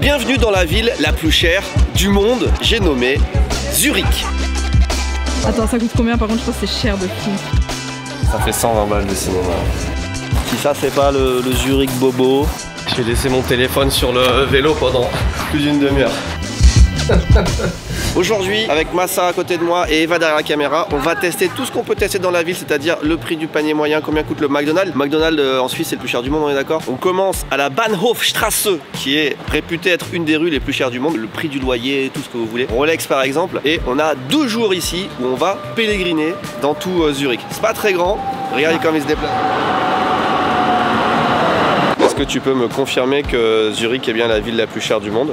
Bienvenue dans la ville la plus chère du monde, j'ai nommé Zurich. Attends, ça coûte combien par contre? Je pense que c'est cher de fou. Ça fait 120 balles de cinéma. Si ça c'est pas le Zurich Bobo, j'ai laissé mon téléphone sur le vélo pendant plus d'une demi-heure. Aujourd'hui, avec Massa à côté de moi et Eva derrière la caméra, on va tester tout ce qu'on peut tester dans la ville, c'est-à-dire le prix du panier moyen, combien coûte le McDonald's. McDonald's en Suisse, c'est le plus cher du monde, on est d'accord? On commence à la Bahnhofstrasse, qui est réputée être une des rues les plus chères du monde. Le prix du loyer, tout ce que vous voulez. Rolex par exemple. Et on a 2 jours ici où on va pèleriner dans tout Zurich. C'est pas très grand, regardez comme il se déplace. Est-ce que tu peux me confirmer que Zurich est bien la ville la plus chère du monde?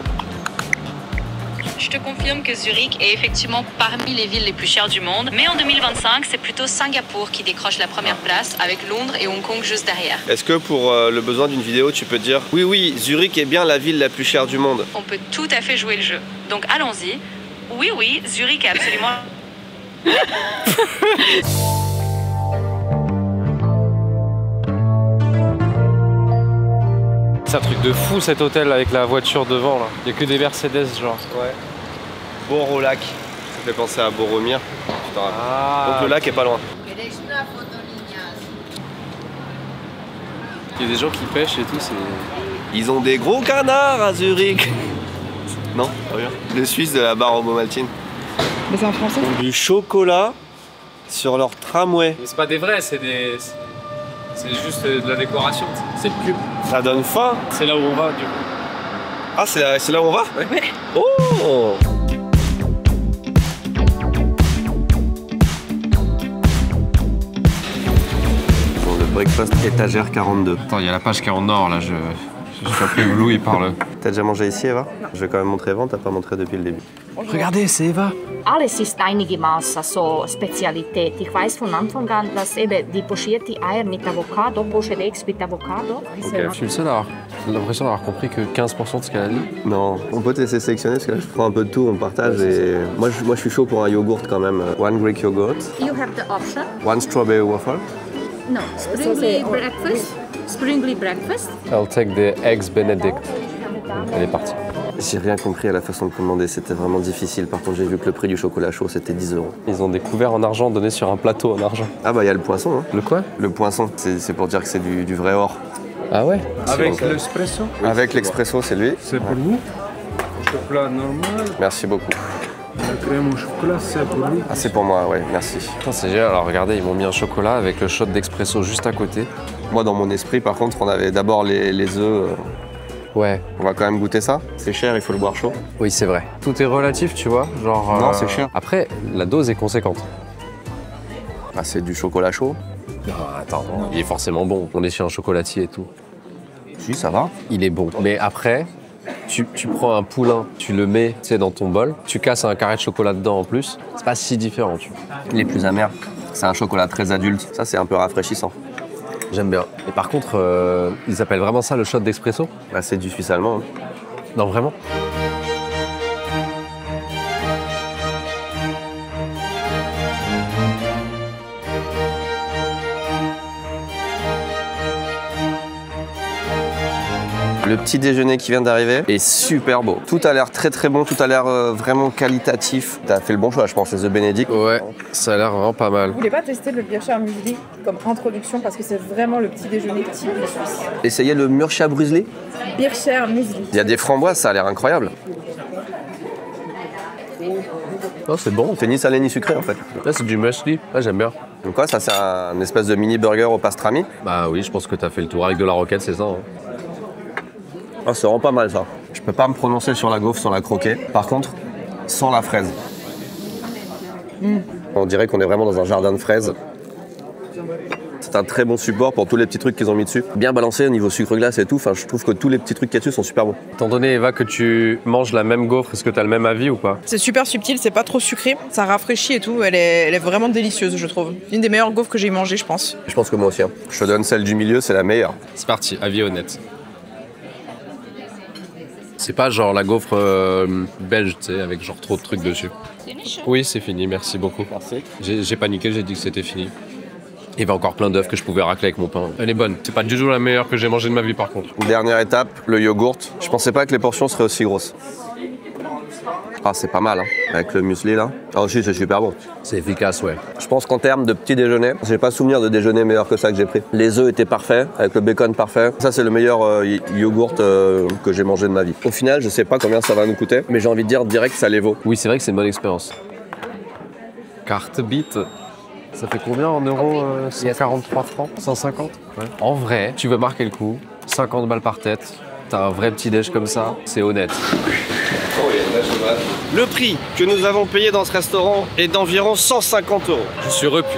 Je te confirme que Zurich est effectivement parmi les villes les plus chères du monde, mais en 2025, c'est plutôt Singapour qui décroche la première place, avec Londres et Hong Kong juste derrière. Est-ce que pour le besoin d'une vidéo, tu peux dire oui, Zurich est bien la ville la plus chère du monde? On peut tout à fait jouer le jeu. Donc allons-y. Oui, Zurich est absolument... C'est un truc de fou cet hôtel avec la voiture devant là. Il n'y a que des Mercedes genre. Ouais. Boro-Lac. Ça fait penser à Boromir. Ah. Donc le lac est pas loin. Il y a des gens qui pêchent et tout, c'est... Ils ont des gros canards à Zurich. Non, rien. Les Suisses de la barre Obomaltine. Mais c'est en français? Ils ont du chocolat sur leur tramway. Mais c'est pas des vrais, c'est des... C'est juste de la décoration, c'est le pub. Ça donne faim. C'est là où on va du coup. Ah, c'est là où on va? Ouais. Oh! Bon, le breakfast étagère 42. Attends, il y a la page qui est en or là, je suis un peu ébloui par le... T'as déjà mangé ici, Eva? Je vais quand même montrer Eva, t'as pas montré depuis le début. Regardez, c'est Eva. Alles ist einige Maße so Spezialität. Ich weiß von Anfang an, dass eben die pochierte Eier mit Avocado, poached eggs mit avocado. Je suis le seul à avoir l'impression d'avoir compris que 15% de ce qu'elle a dit. Non, on peut te laisser sélectionner parce que là je prends un peu de tout, on partage et moi je suis chaud pour un yogourt quand même. One Greek yogurt, You have the option. one strawberry waffle. No, springly breakfast. Springly breakfast. I'll take the eggs Benedict. Elle est partie. J'ai rien compris à la façon de commander, c'était vraiment difficile. Par contre j'ai vu que le prix du chocolat chaud c'était 10 €. Ils ont des couverts en argent donnés sur un plateau en argent. Ah bah il y a le poisson, hein. Le quoi? Le poisson, c'est pour dire que c'est du vrai or. Ah ouais? Avec l'espresso? Avec l'expresso, c'est lui. C'est pour vous. Chocolat normal. Merci beaucoup. La crème au chocolat, c'est pour vous. Ah c'est pour moi, ouais, merci. Putain, c'est génial. Alors regardez, ils m'ont mis un chocolat avec le shot d'expresso juste à côté. Moi dans mon esprit par contre on avait d'abord les œufs. Ouais. On va quand même goûter ça. C'est cher, il faut le boire chaud. Oui, c'est vrai. Tout est relatif, tu vois. Genre. Non, c'est cher. Après, la dose est conséquente. Ah c'est du chocolat chaud. Non, attends, il est forcément bon. On est chez un chocolatier et tout. Si, ça va. Il est bon. Mais après, tu prends un poulain, tu le mets, tu sais, dans ton bol, tu casses un carré de chocolat dedans en plus. C'est pas si différent, tu vois. Il est plus amer. C'est un chocolat très adulte. Ça, c'est un peu rafraîchissant. J'aime bien. Et par contre, ils appellent vraiment ça le shot d'expresso? Bah, c'est du suisse allemand. Hein. Non, vraiment? Le petit déjeuner qui vient d'arriver est super beau. Tout a l'air très bon, tout a l'air vraiment qualitatif. T'as fait le bon choix, je pense, c'est The Benedict. Ouais, ça a l'air vraiment pas mal. Vous voulez pas tester le Bircher Muesli comme introduction parce que c'est vraiment le petit déjeuner type de Suisse. Essayez le Mürcher Brüsli. Bircher Muesli. Il y a des framboises, ça a l'air incroyable. Oh, c'est bon. C'est ni salé ni sucré en fait. Là, c'est du muesli. Là, j'aime bien. Donc quoi, ça c'est un espèce de mini burger au pastrami. Bah oui, je pense que t'as fait le tour avec de la roquette, c'est ça. Hein. Oh, c'est vraiment pas mal ça. Je peux pas me prononcer sur la gaufre sans la croquer. Par contre, sans la fraise. On dirait qu'on est vraiment dans un jardin de fraises. C'est un très bon support pour tous les petits trucs qu'ils ont mis dessus. Bien balancé au niveau sucre glace et tout. Enfin, je trouve que tous les petits trucs qu'il y a dessus sont super bons. Étant donné, Eva, que tu manges la même gaufre, est-ce que t'as le même avis ou pas? C'est super subtil, c'est pas trop sucré, ça rafraîchit et tout, elle est vraiment délicieuse je trouve. Une des meilleures gaufres que j'ai mangées je pense. Je pense que moi aussi. Hein. Je te donne celle du milieu, c'est la meilleure. C'est parti, avis honnête. C'est pas genre la gaufre belge, tu sais, avec genre trop de trucs dessus. Oui, c'est fini, merci beaucoup. Merci. J'ai paniqué, j'ai dit que c'était fini. Il y avait encore plein d'œufs que je pouvais racler avec mon pain. Elle est bonne. C'est pas du tout la meilleure que j'ai mangée de ma vie par contre. Dernière étape, le yogourt. Je pensais pas que les portions seraient aussi grosses. Ah, c'est pas mal, hein, avec le muesli là. Ah aussi, c'est super bon. C'est efficace, ouais. Je pense qu'en termes de petit déjeuner, j'ai pas souvenir de déjeuner meilleur que ça que j'ai pris. Les œufs étaient parfaits, avec le bacon parfait. Ça, c'est le meilleur yogourt que j'ai mangé de ma vie. Au final, je sais pas combien ça va nous coûter, mais j'ai envie de dire direct, ça les vaut. Oui, c'est vrai que c'est une bonne expérience. Carte bit. Ça fait combien en euros 143 francs 150 ouais. En vrai, tu veux marquer le coup, 50 balles par tête, t'as un vrai petit déj comme ça, c'est honnête. Le prix que nous avons payé dans ce restaurant est d'environ 150 €. Je suis repu.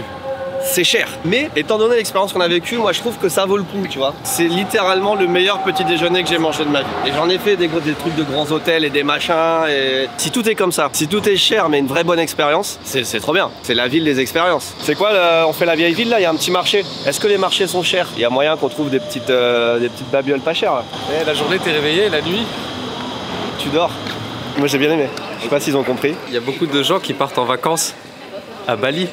C'est cher, mais étant donné l'expérience qu'on a vécue, moi je trouve que ça vaut le coup, tu vois. C'est littéralement le meilleur petit déjeuner que j'ai mangé de ma vie. Et j'en ai fait des trucs de grands hôtels et des machins, et si tout est comme ça, si tout est cher mais une vraie bonne expérience, c'est trop bien. C'est la ville des expériences. C'est quoi, on fait la vieille ville là, il y a un petit marché. Est-ce que les marchés sont chers? Il y a moyen qu'on trouve des petites babioles pas chères là. Et la journée t'es réveillé, la nuit tu dors. Moi j'ai bien aimé. Je sais pas s'ils ont compris. Il y a beaucoup de gens qui partent en vacances à Bali.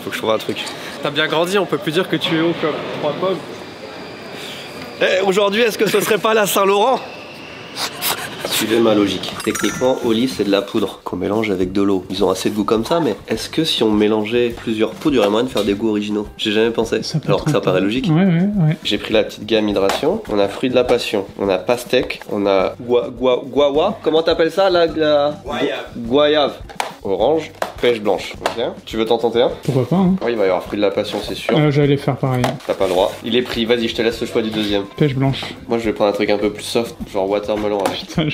Faut que je trouve un truc. T'as bien grandi, on peut plus dire que tu es haut comme 3 pommes. Eh, aujourd'hui, est-ce que ce serait pas la Saint-Laurent? Suivez ma logique. Techniquement, au lit, c'est de la poudre qu'on mélange avec de l'eau. Ils ont assez de goût comme ça, mais est-ce que si on mélangeait plusieurs poudres, il y aurait moyen de faire des goûts originaux? J'ai jamais pensé. Alors que ça paraît logique. Ouais. J'ai pris la petite gamme hydration. On a fruit de la passion. On a pastèque. On a guava. Comment t'appelles ça là? Guayave. Orange. Pêche blanche. Ok. Tu veux t'en tenter un? Pourquoi pas, hein. Oui, il va y avoir fruit de la passion, c'est sûr. J'allais faire pareil. T'as pas le droit. Il est pris. Vas-y, je te laisse le choix du deuxième. Pêche blanche. Moi, je vais prendre un truc un peu plus soft, genre watermelon. Putain,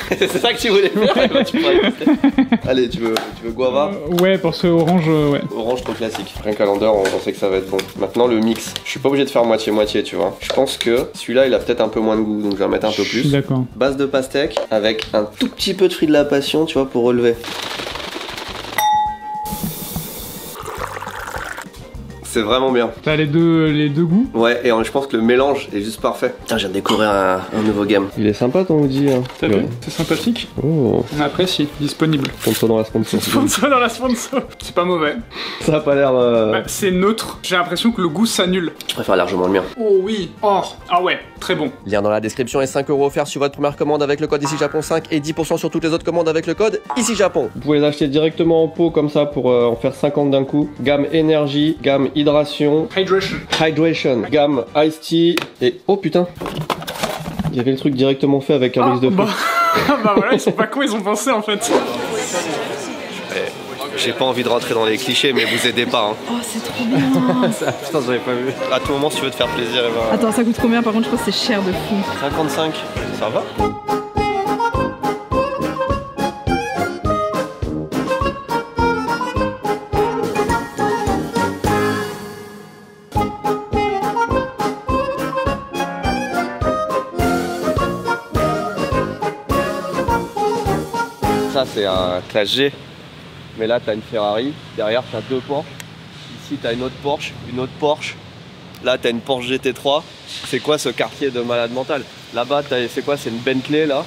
C'est ça que tu voulais faire? Tu Allez, tu veux guava? ouais, pour ce orange, ouais. Orange trop classique. Rien qu'à l'endeur, on sait que ça va être bon. Maintenant, le mix. Je suis pas obligé de faire moitié-moitié, tu vois. Je pense que celui-là, il a peut-être un peu moins de goût, donc je vais en mettre un peu Je suis plus. d'accord. Base de pastèque avec un tout petit peu de fruit de la passion, tu vois, pour relever. C'est vraiment bien. T'as les deux goûts? Ouais, et je pense que le mélange est juste parfait. Putain, je viens de découvrir un nouveau game. Il est sympa ton Audi. Hein. T'as vu? C'est sympathique. Oh. On apprécie. Disponible. Sponsor dans la sponsor. Sponsor dans la sponsor. C'est pas mauvais. Ça a pas l'air. Bah, c'est neutre. J'ai l'impression que le goût s'annule. Je préfère largement le mien. Oh oui. Oh. Ah ouais. Très bon. Lien dans la description et 5 € offerts sur votre première commande avec le code ICIJAPON5 et 10% sur toutes les autres commandes avec le code ICIJAPON. Vous pouvez les acheter directement en pot comme ça pour en faire 50 d'un coup. Gamme énergie, gamme hydration. Hydration, gamme Ice Tea et oh putain, il y avait le truc directement fait avec un mix de fruits. Bah voilà, ils sont pas cons, ils ont pensé en fait. J'ai pas envie de rentrer dans les clichés, mais vous aidez pas. Hein. Oh, c'est trop bien. Putain, j'avais pas vu. À tout moment, si tu veux te faire plaisir, et ben... Attends, ça coûte combien? Par contre, je pense que c'est cher de fou. 55, ça va? Ça c'est un classe G, mais là t'as une Ferrari, derrière t'as 2 Porsche, ici t'as une autre Porsche, là t'as une Porsche GT3. C'est quoi ce quartier de malade mental? Là-bas c'est quoi? C'est une Bentley là,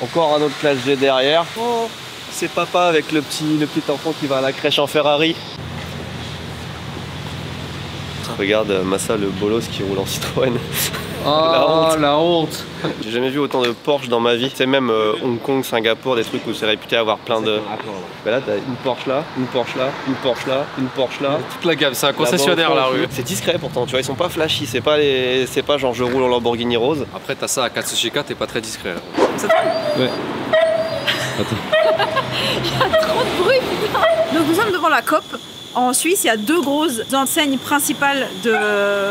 encore un autre classe G derrière. Oh, c'est papa avec le petit enfant qui va à la crèche en Ferrari. Regarde Massa le bolos qui roule en Citroën. Oh la honte. J'ai jamais vu autant de Porsche dans ma vie. C'est même Hong Kong, Singapour, des trucs où c'est réputé avoir plein de... Bah là t'as une Porsche là, une Porsche là, une Porsche là, une Porsche là. Toute la gamme, c'est un concessionnaire la rue. C'est discret pourtant, tu vois, ils sont pas flashy, c'est pas genre je roule en Lamborghini rose. Après t'as ça à Katsushika, t'es pas très discret. Ouais. Il y a trop de bruit, putain. Donc nous sommes devant la COP. En Suisse, il y a 2 grosses enseignes principales de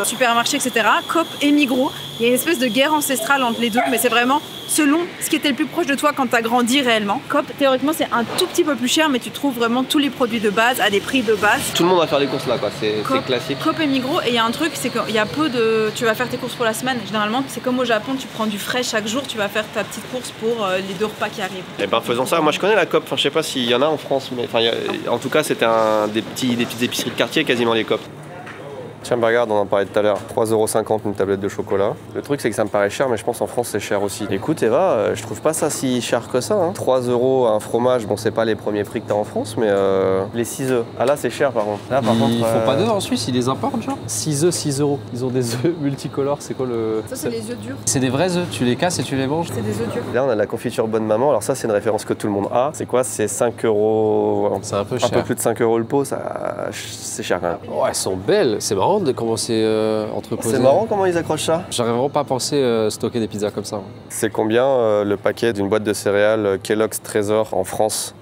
supermarchés, etc. Coop et Migros. Il y a une espèce de guerre ancestrale entre les deux, mais c'est vraiment selon ce qui était le plus proche de toi quand tu as grandi réellement. Coop, théoriquement, c'est un tout petit peu plus cher, mais tu trouves vraiment tous les produits de base à des prix de base. Tout le monde va faire des courses là, quoi. C'est classique. Coop et Migros, et il y a un truc, c'est qu'il y a peu de... Tu vas faire tes courses pour la semaine. Généralement, c'est comme au Japon, tu prends du frais chaque jour, tu vas faire ta petite course pour les 2 repas qui arrivent. Et ben faisons ça. Moi, je connais la Coop. Enfin, je sais pas s'il y en a en France, mais enfin, en tout cas, c'était des petites épiceries de quartier, quasiment les Coop. Tiens, bah regarde, on en parlait tout à l'heure. 3,50€ une tablette de chocolat. Le truc, c'est que ça me paraît cher, mais je pense en France, c'est cher aussi. Écoute, Eva, je trouve pas ça si cher que ça. Hein. 3€ un fromage, bon, c'est pas les premiers prix que t'as en France, mais les 6 œufs. Ah là, c'est cher par contre. Là, par contre, Ils font pas d'œufs en Suisse, ils les importent, genre 6 œufs, 6€. Ils ont des œufs multicolores, c'est quoi le. Ça, c'est les œufs durs. C'est des vrais œufs, tu les casses et tu les manges. C'est des œufs durs. Là, on a la confiture Bonne Maman. Alors, ça, c'est une référence que tout le monde a. C'est quoi? C'est 5€. C'est un peu Un cher. peu plus de 5€ le pot, ça, c'est cher quand même. Oh, elles sont belles, c'est marrant de comment c'est entreposé. C'est marrant comment ils accrochent ça. J'aurais vraiment pas pensé stocker des pizzas comme ça. C'est combien le paquet d'une boîte de céréales Kellogg's Trésor en France?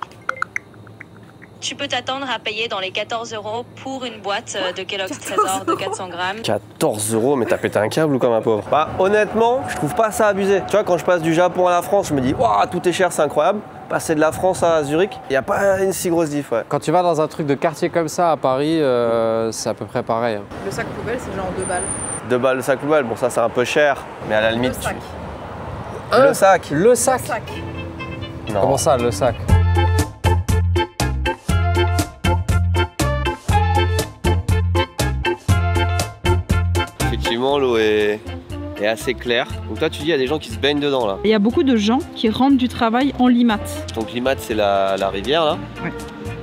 Tu peux t'attendre à payer dans les 14€ pour une boîte de Kellogg's Trésor de 400 grammes. 14€, mais t'as pété un câble ou comme un pauvre? Bah honnêtement, je trouve pas ça abusé. Tu vois, quand je passe du Japon à la France, je me dis waouh, tout est cher, c'est incroyable. Passer de la France à Zurich, il n'y a pas une si grosse diff, ouais. Quand tu vas dans un truc de quartier comme ça à Paris, c'est à peu près pareil. Hein. Le sac poubelle, c'est genre 2 balles. 2 balles le sac poubelle, bon ça c'est un peu cher, mais à la limite. Le sac. Le sac. Le sac. Le sac. Non. Comment ça, le sac? Effectivement, l'eau est assez claire. Donc toi tu dis il y a des gens qui se baignent dedans là. Il y a beaucoup de gens qui rentrent du travail en limat. Donc l'Imat c'est la rivière là. Ouais.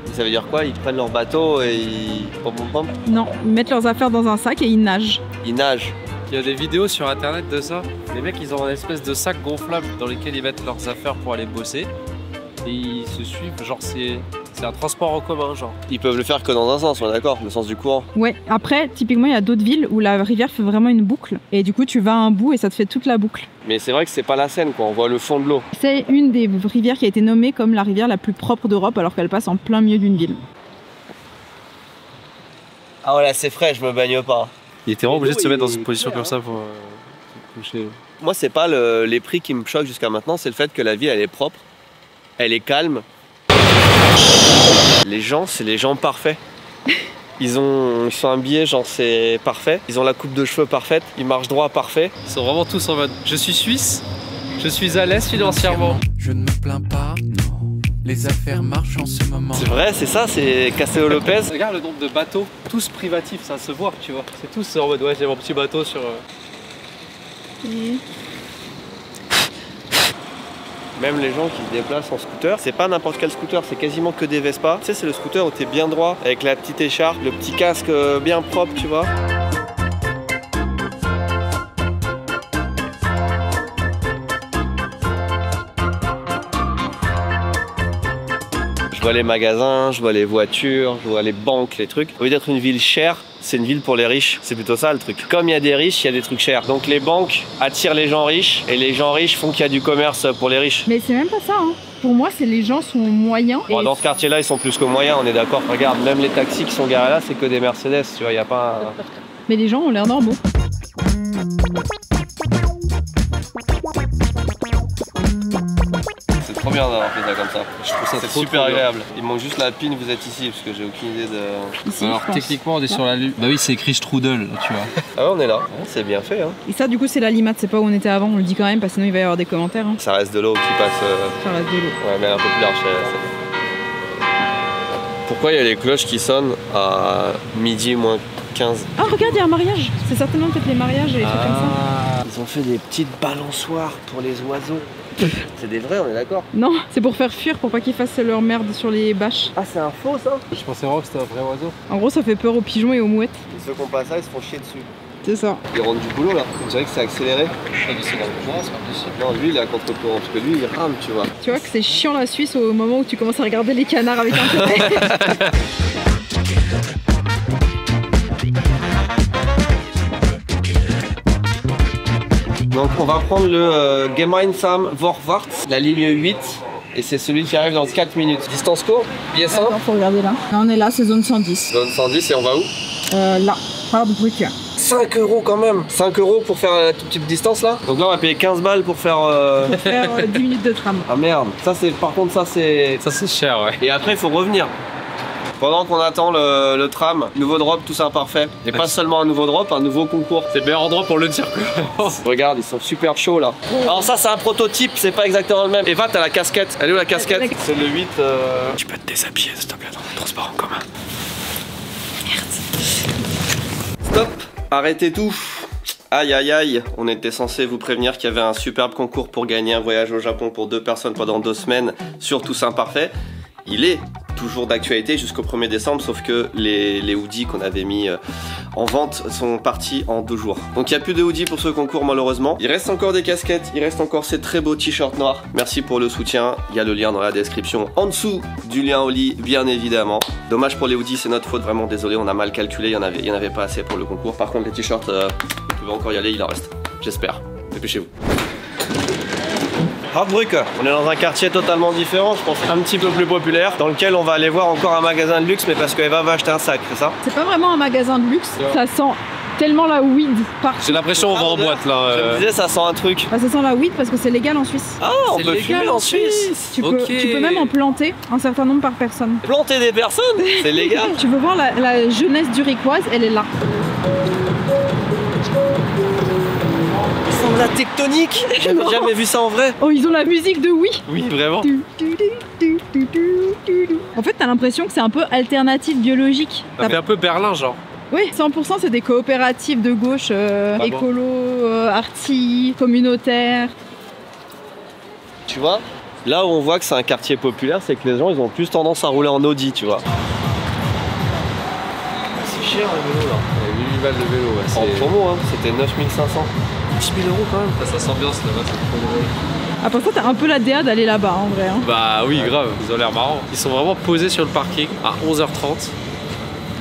Et ça veut dire quoi? Ils prennent leur bateau et ils. Pom, pom, pom. Non, ils mettent leurs affaires dans un sac et ils nagent. Ils nagent. Il y a des vidéos sur internet de ça. Les mecs, ils ont une espèce de sac gonflable dans lequel ils mettent leurs affaires pour aller bosser. Et ils se suivent, genre c'est un transport en commun, genre. Ils peuvent le faire que dans un sens, on est d'accord, le sens du courant. Ouais, après, typiquement, il y a d'autres villes où la rivière fait vraiment une boucle. Et du coup, tu vas à un bout et ça te fait toute la boucle. Mais c'est vrai que c'est pas la Seine quoi, on voit le fond de l'eau. C'est une des rivières qui a été nommée comme la rivière la plus propre d'Europe alors qu'elle passe en plein milieu d'une ville. Ah ouais là c'est frais, je me baigne pas. Il était vraiment obligé de se mettre dans une Il position fait, comme hein. ça pour coucher. Moi c'est pas les prix qui me choquent jusqu'à maintenant, c'est le fait que la ville elle est propre, elle est calme. Les gens, c'est les gens parfaits. Ils sont habillés, genre c'est parfait. Ils ont la coupe de cheveux parfaite, ils marchent droit parfait. Ils sont vraiment tous en mode je suis suisse, je suis à l'aise financièrement. Je ne me plains pas, non. Les affaires marchent en ce moment. C'est vrai, c'est ça, c'est Castello Lopez. Regarde le nombre de bateaux, tous privatifs, ça se voit, tu vois. C'est tous en mode ouais, j'ai mon petit bateau sur. Même les gens qui se déplacent en scooter, c'est pas n'importe quel scooter, c'est quasiment que des Vespa. Tu sais, c'est le scooter où t'es bien droit, avec la petite écharpe, le petit casque bien propre, tu vois. Je vois les magasins, je vois les voitures, je vois les banques, les trucs. Au lieu d'être une ville chère, c'est une ville pour les riches. C'est plutôt ça le truc. Comme il y a des riches, il y a des trucs chers. Donc les banques attirent les gens riches et les gens riches font qu'il y a du commerce pour les riches. Mais c'est même pas ça, hein. Pour moi, c'est les gens sont moyens. Bon, dans ce quartier-là, ils sont plus que moyens, on est d'accord. Regarde, même les taxis qui sont garés là, c'est que des Mercedes, tu vois, il n'y a pas... Mais les gens ont l'air normaux. C'est trop bien d'avoir fait ça comme ça. Je trouve ça C'est trop, super trop bien. agréable. Il manque juste la pine, vous êtes ici, parce que j'ai aucune idée de... Ici, Alors je pense. techniquement on est sur la lune. Bah oui c'est écrit Strudel, tu vois. Ah ouais, on est là. Ouais, c'est bien fait, hein. Et ça, du coup, c'est la limat, c'est pas où on était avant, on le dit quand même, parce que sinon il va y avoir des commentaires. Hein. Ça reste de l'eau qui passe... Ça reste de l'eau. Ouais, mais un peu plus large. Pourquoi il y a les cloches qui sonnent à midi moins 15? Ah, regarde, il y a un mariage. C'est certainement peut-être les mariages et les trucs comme ça. Ils ont fait des petites balançoires pour les oiseaux. C'est des vrais, on est d'accord? Non, c'est pour faire fuir, pour pas qu'ils fassent leur merde sur les bâches. Ah, c'est un faux ça? Je pensais vraiment que c'était un vrai oiseau. En gros, ça fait peur aux pigeons et aux mouettes. Et ceux qui ont pas ça, ils se font chier dessus. C'est ça. Ils rentrent du boulot là. On dirait que c'est accéléré. Ah mais c'est dans le courant, c'est pas possible. Non, lui il est à contre-courant parce que lui il rame, tu vois. Tu vois que c'est chiant la Suisse au moment où tu commences à regarder les canards avec un côté. Donc on va prendre le Gemeinsam Vorwart, la ligne 8. Et c'est celui qui arrive dans 4 minutes. Distance courte, billet simple. Attends, faut regarder là. Là, on est là, c'est zone 110. Zone 110 et on va où? Là, par de bruiture. 5 € quand même. 5 € pour faire la toute petite distance là. Donc là on va payer 15 balles pour faire... Faire 10 minutes de tram. Ah merde. Ça c'est... Par contre ça c'est... Ça c'est cher ouais. Et après il faut revenir. Pendant qu'on attend le tram, nouveau drop, tout ça parfait. Et pas seulement un nouveau drop, un nouveau concours. C'est le meilleur endroit pour le dire. Regarde, ils sont super chauds là. Alors ça c'est un prototype, c'est pas exactement le même. Eva, t'as la casquette. Elle est où la casquette? C'est le 8. Tu peux te déshabiller s'il te plaît dans le transport en commun. Merde. Stop. Arrêtez tout. Aïe aïe aïe, on était censé vous prévenir qu'il y avait un superbe concours pour gagner un voyage au Japon pour 2 personnes pendant 2 semaines sur Toussaint Parfait. Il est toujours d'actualité jusqu'au 1er décembre, sauf que les hoodies qu'on avait mis en vente sont partis en 2 jours. Donc il n'y a plus de hoodies pour ce concours malheureusement. Il reste encore des casquettes, il reste encore ces très beaux t-shirts noirs. Merci pour le soutien, il y a le lien dans la description en dessous du lien au lit bien évidemment. Dommage pour les hoodies, c'est notre faute, vraiment désolé, on a mal calculé, il y en avait pas assez pour le concours. Par contre les t-shirts, vous pouvez encore y aller, il en reste, j'espère. Dépêchez-vous. Heartbreak, on est dans un quartier totalement différent, je pense un petit peu plus populaire, dans lequel on va aller voir encore un magasin de luxe, mais parce qu'Eva va acheter un sac, c'est ça? C'est pas vraiment un magasin de luxe, ça sent tellement la weed partout. J'ai l'impression qu'on va en boîte là. Je me disais, ça sent un truc. Bah, ça sent la weed parce que c'est légal en Suisse. Ah, on peut fumer en Suisse. Tu peux même en planter un certain nombre par personne. Planter des personnes, c'est légal. Tu veux voir la jeunesse zurichoise, elle est là. La tectonique, j'avais jamais vu ça en vrai. Oh, ils ont la musique de oui. Oui, vraiment. En fait, t'as l'impression que c'est un peu alternative biologique. Ça fait un peu Berlin, genre. Oui, 100% c'est des coopératives de gauche, écolo, arty, communautaires. Tu vois, là où on voit que c'est un quartier populaire, c'est que les gens ils ont plus tendance à rouler en Audi, tu vois. C'est cher le vélo là. 8 balles de vélo, ouais. En promo, hein, c'était 9500. 10 000 € quand même. Ça s'ambiance là-bas, c'est trop drôle. Après ça, t'as un peu la DA d'aller là-bas en vrai. Hein. Bah oui, grave, ils ont l'air marrants. Ils sont vraiment posés sur le parking à 11h30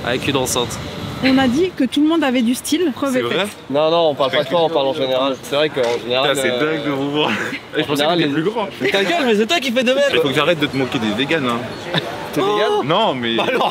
avec une enceinte. On a dit que tout le monde avait du style. C'est vrai? Non, non, on parle pas de toi, on parle en général. C'est vrai qu'en général. C'est dingue de vous voir. Je pensais que t'étais plus grand. Ta gueule, mais c'est toi qui fais de même. Il faut que j'arrête de te moquer des véganes. Hein. T'es vegan? Non, mais. Alors,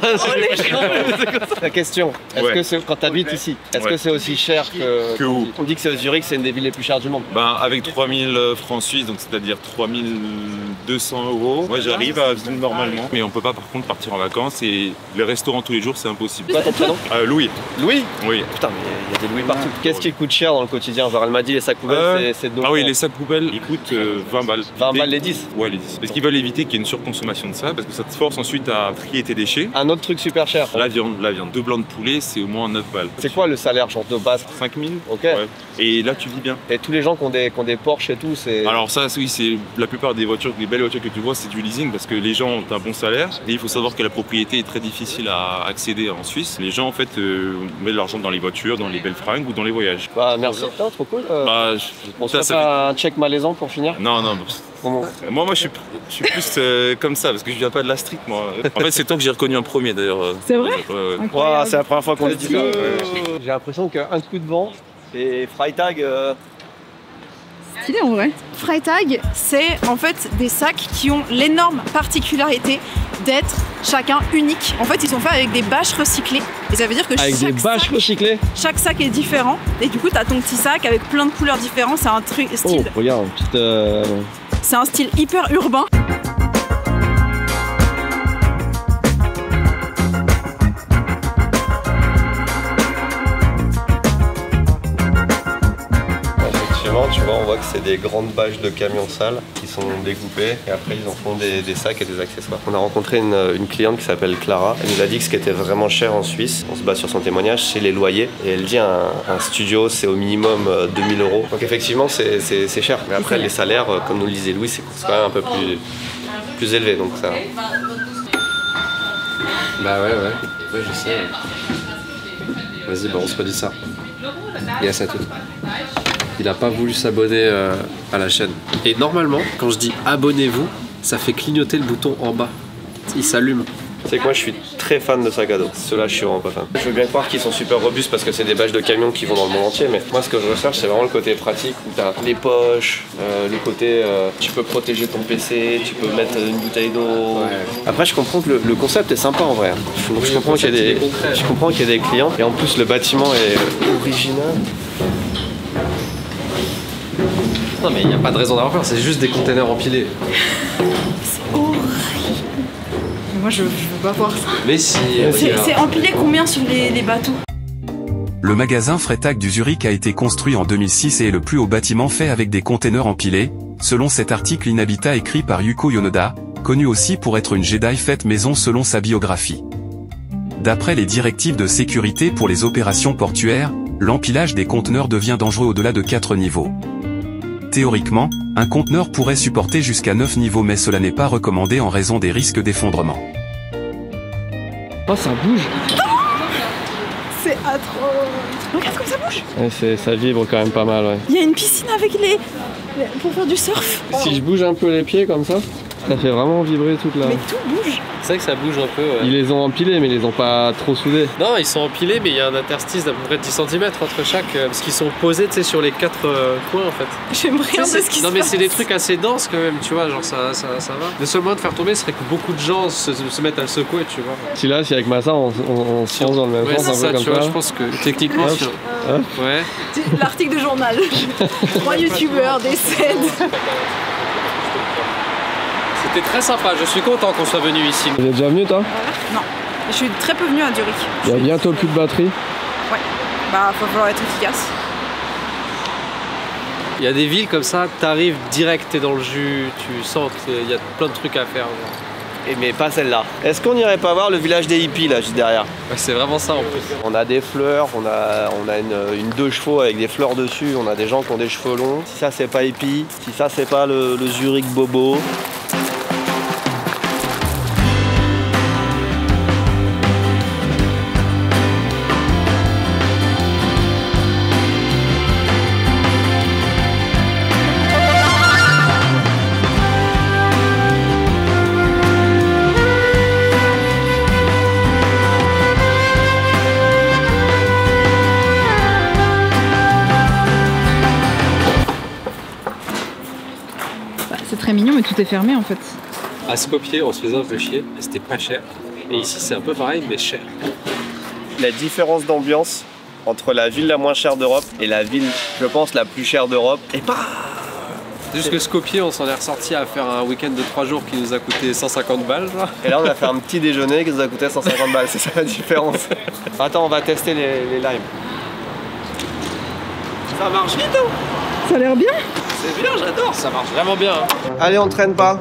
la question, est-ce que c'est quand t'habites ici, est-ce que c'est aussi cher que où? On dit que Zurich, c'est une des villes les plus chères du monde. Ben, avec 3000 francs suisses, donc c'est-à-dire 3200 €, moi j'arrive à vivre normalement. Mais on peut pas par contre partir en vacances et les restaurants tous les jours, c'est impossible. Quoi ton prénom? Louis. Louis? Oui. Putain, mais il y a des Louis partout. Qu'est-ce qui coûte cher dans le quotidien? Genre, elle m'a dit les sacs poubelles, c'est de. Ah oui, les sacs poubelles, ils coûtent 20 balles. 20 balles les 10? Ouais, les 10. Parce qu'ils veulent éviter qu'il y ait une surconsommation de ça, parce que ça te force ensuite à trier tes déchets. Un autre truc super cher. La viande. 2 blancs de poulet, c'est au moins 9 balles. C'est quoi le salaire genre de base? 5000. Ok. Ouais. Et là, tu vis bien. Et tous les gens qui ont des Porsche et tout, c'est. Alors ça, oui, c'est la plupart des voitures, des belles voitures que tu vois, c'est du leasing parce que les gens ont un bon salaire. Et il faut savoir que la propriété est très difficile à accéder en Suisse. Les gens en fait mettent de l'argent dans les voitures, dans les belles fringues ou dans les voyages. Bah merci. Putain, trop cool. Bah, on se fait un check malaisant pour finir? Non. Comment? Moi, je suis plus comme ça parce que je viens pas de la street, moi. En fait, c'est toi que j'ai reconnu en premier d'ailleurs. C'est vrai? Ouais. Wow, c'est la première fois qu'on le dit ça. J'ai l'impression qu'un coup de vent et Freitag. Stylé en vrai. Freitag, c'est en fait des sacs qui ont l'énorme particularité d'être chacun unique. En fait, ils sont faits avec des bâches recyclées. Et ça veut dire que recyclées. chaque sac est différent. Et du coup, t'as ton petit sac avec plein de couleurs différentes. C'est un style. Oh, regarde, petite. C'est un style hyper urbain. Tu vois, on voit que c'est des grandes bâches de camions sales qui sont découpées et après ils en font des sacs et des accessoires. On a rencontré une cliente qui s'appelle Clara. Elle nous a dit que ce qui était vraiment cher en Suisse, on se base sur son témoignage, c'est les loyers. Et elle dit un studio c'est au minimum 2000 €. Donc effectivement c'est cher. Mais après les salaires, comme nous le disait Louis, c'est quand même un peu plus élevé. Donc ça. Bah ouais, je sais. Vas-y, bah on se redit ça. Yes à tout. Il n'a pas voulu s'abonner à la chaîne. Et normalement, quand je dis abonnez-vous, ça fait clignoter le bouton en bas. Il s'allume. C'est que moi je suis très fan de sacs à dos. Ceux-là je suis vraiment pas fan. Je veux bien croire qu'ils sont super robustes parce que c'est des bâches de camions qui vont dans le monde entier, mais moi ce que je recherche c'est vraiment le côté pratique où t'as les poches, le côté tu peux protéger ton PC, tu peux mettre une bouteille d'eau. Ouais. Après je comprends que le concept est sympa en vrai. Donc je comprends qu'il y a des clients et en plus le bâtiment est original. Non mais il n'y a pas de raison d'avoir peur, c'est juste des containers empilés. C'est horrible. Moi je veux pas voir ça. Mais si. C'est empilé combien sur les bateaux? Le magasin Freitag du Zurich a été construit en 2006 et est le plus haut bâtiment fait avec des containers empilés, selon cet article in habitat écrit par Yuko Yonoda, connu aussi pour être une Jedi faite maison selon sa biographie. D'après les directives de sécurité pour les opérations portuaires, l'empilage des conteneurs devient dangereux au-delà de 4 niveaux. Théoriquement, un conteneur pourrait supporter jusqu'à 9 niveaux mais cela n'est pas recommandé en raison des risques d'effondrement. Oh, ça bouge. C'est atroce. Regarde comme ça bouge. Ouais, ça vibre quand même pas mal, ouais. Il y a une piscine avec pour faire du surf. Si je bouge un peu les pieds comme ça fait vraiment vibrer toute la... Mais tout bouge. C'est vrai que ça bouge un peu. Ouais. Ils les ont empilés, mais ils les ont pas trop soudés. Non, ils sont empilés, mais il y a un interstice d'à peu près de 10 cm entre chaque, parce qu'ils sont posés, tu sais, sur les 4 coins en fait. J'aimerais rien de ce qui se passe. Non, mais c'est des trucs assez denses quand même, tu vois, genre ça va. Le seul moyen de faire tomber serait que beaucoup de gens se mettent à le secouer, tu vois. Si là, si avec Massa, on se lance dans le même ouais, sens, un ça, peu comme tu vois, ça. je pense que techniquement, ouais. L'article de journal. 3 youtubeurs décèdent. C'était très sympa, je suis content qu'on soit venu ici. Tu es déjà venu toi? Non, je suis très peu venue à Zurich. Il y a bientôt plus de batterie. Ouais, bah faut falloir être efficace. Il y a des villes comme ça, t'arrives direct, t'es dans le jus, tu sens qu'il y a plein de trucs à faire. Et mais pas celle-là. Est-ce qu'on n'irait pas voir le village des hippies là, juste derrière? Ouais, c'est vraiment ça en plus. On a des fleurs, on a une 2 chevaux avec des fleurs dessus, on a des gens qui ont des cheveux longs. Si ça c'est pas hippie, si ça c'est pas le Zurich bobo. C'est très mignon, mais tout est fermé en fait. À Skopje, on se faisait un peu chier, et c'était pas cher. Et ici, c'est un peu pareil, mais cher. La différence d'ambiance entre la ville la moins chère d'Europe et la ville, je pense, la plus chère d'Europe est pas... C'est juste que Skopje, on s'en est ressorti à faire un week-end de 3 jours qui nous a coûté 150 balles. Genre. Et là, on a fait un petit déjeuner qui nous a coûté 150 balles, c'est ça la différence. Attends, on va tester les limes. Ça marche vite, hein? Ça a l'air bien. C'est bien, j'adore. Ça marche vraiment bien. Hein. Allez, on traîne pas.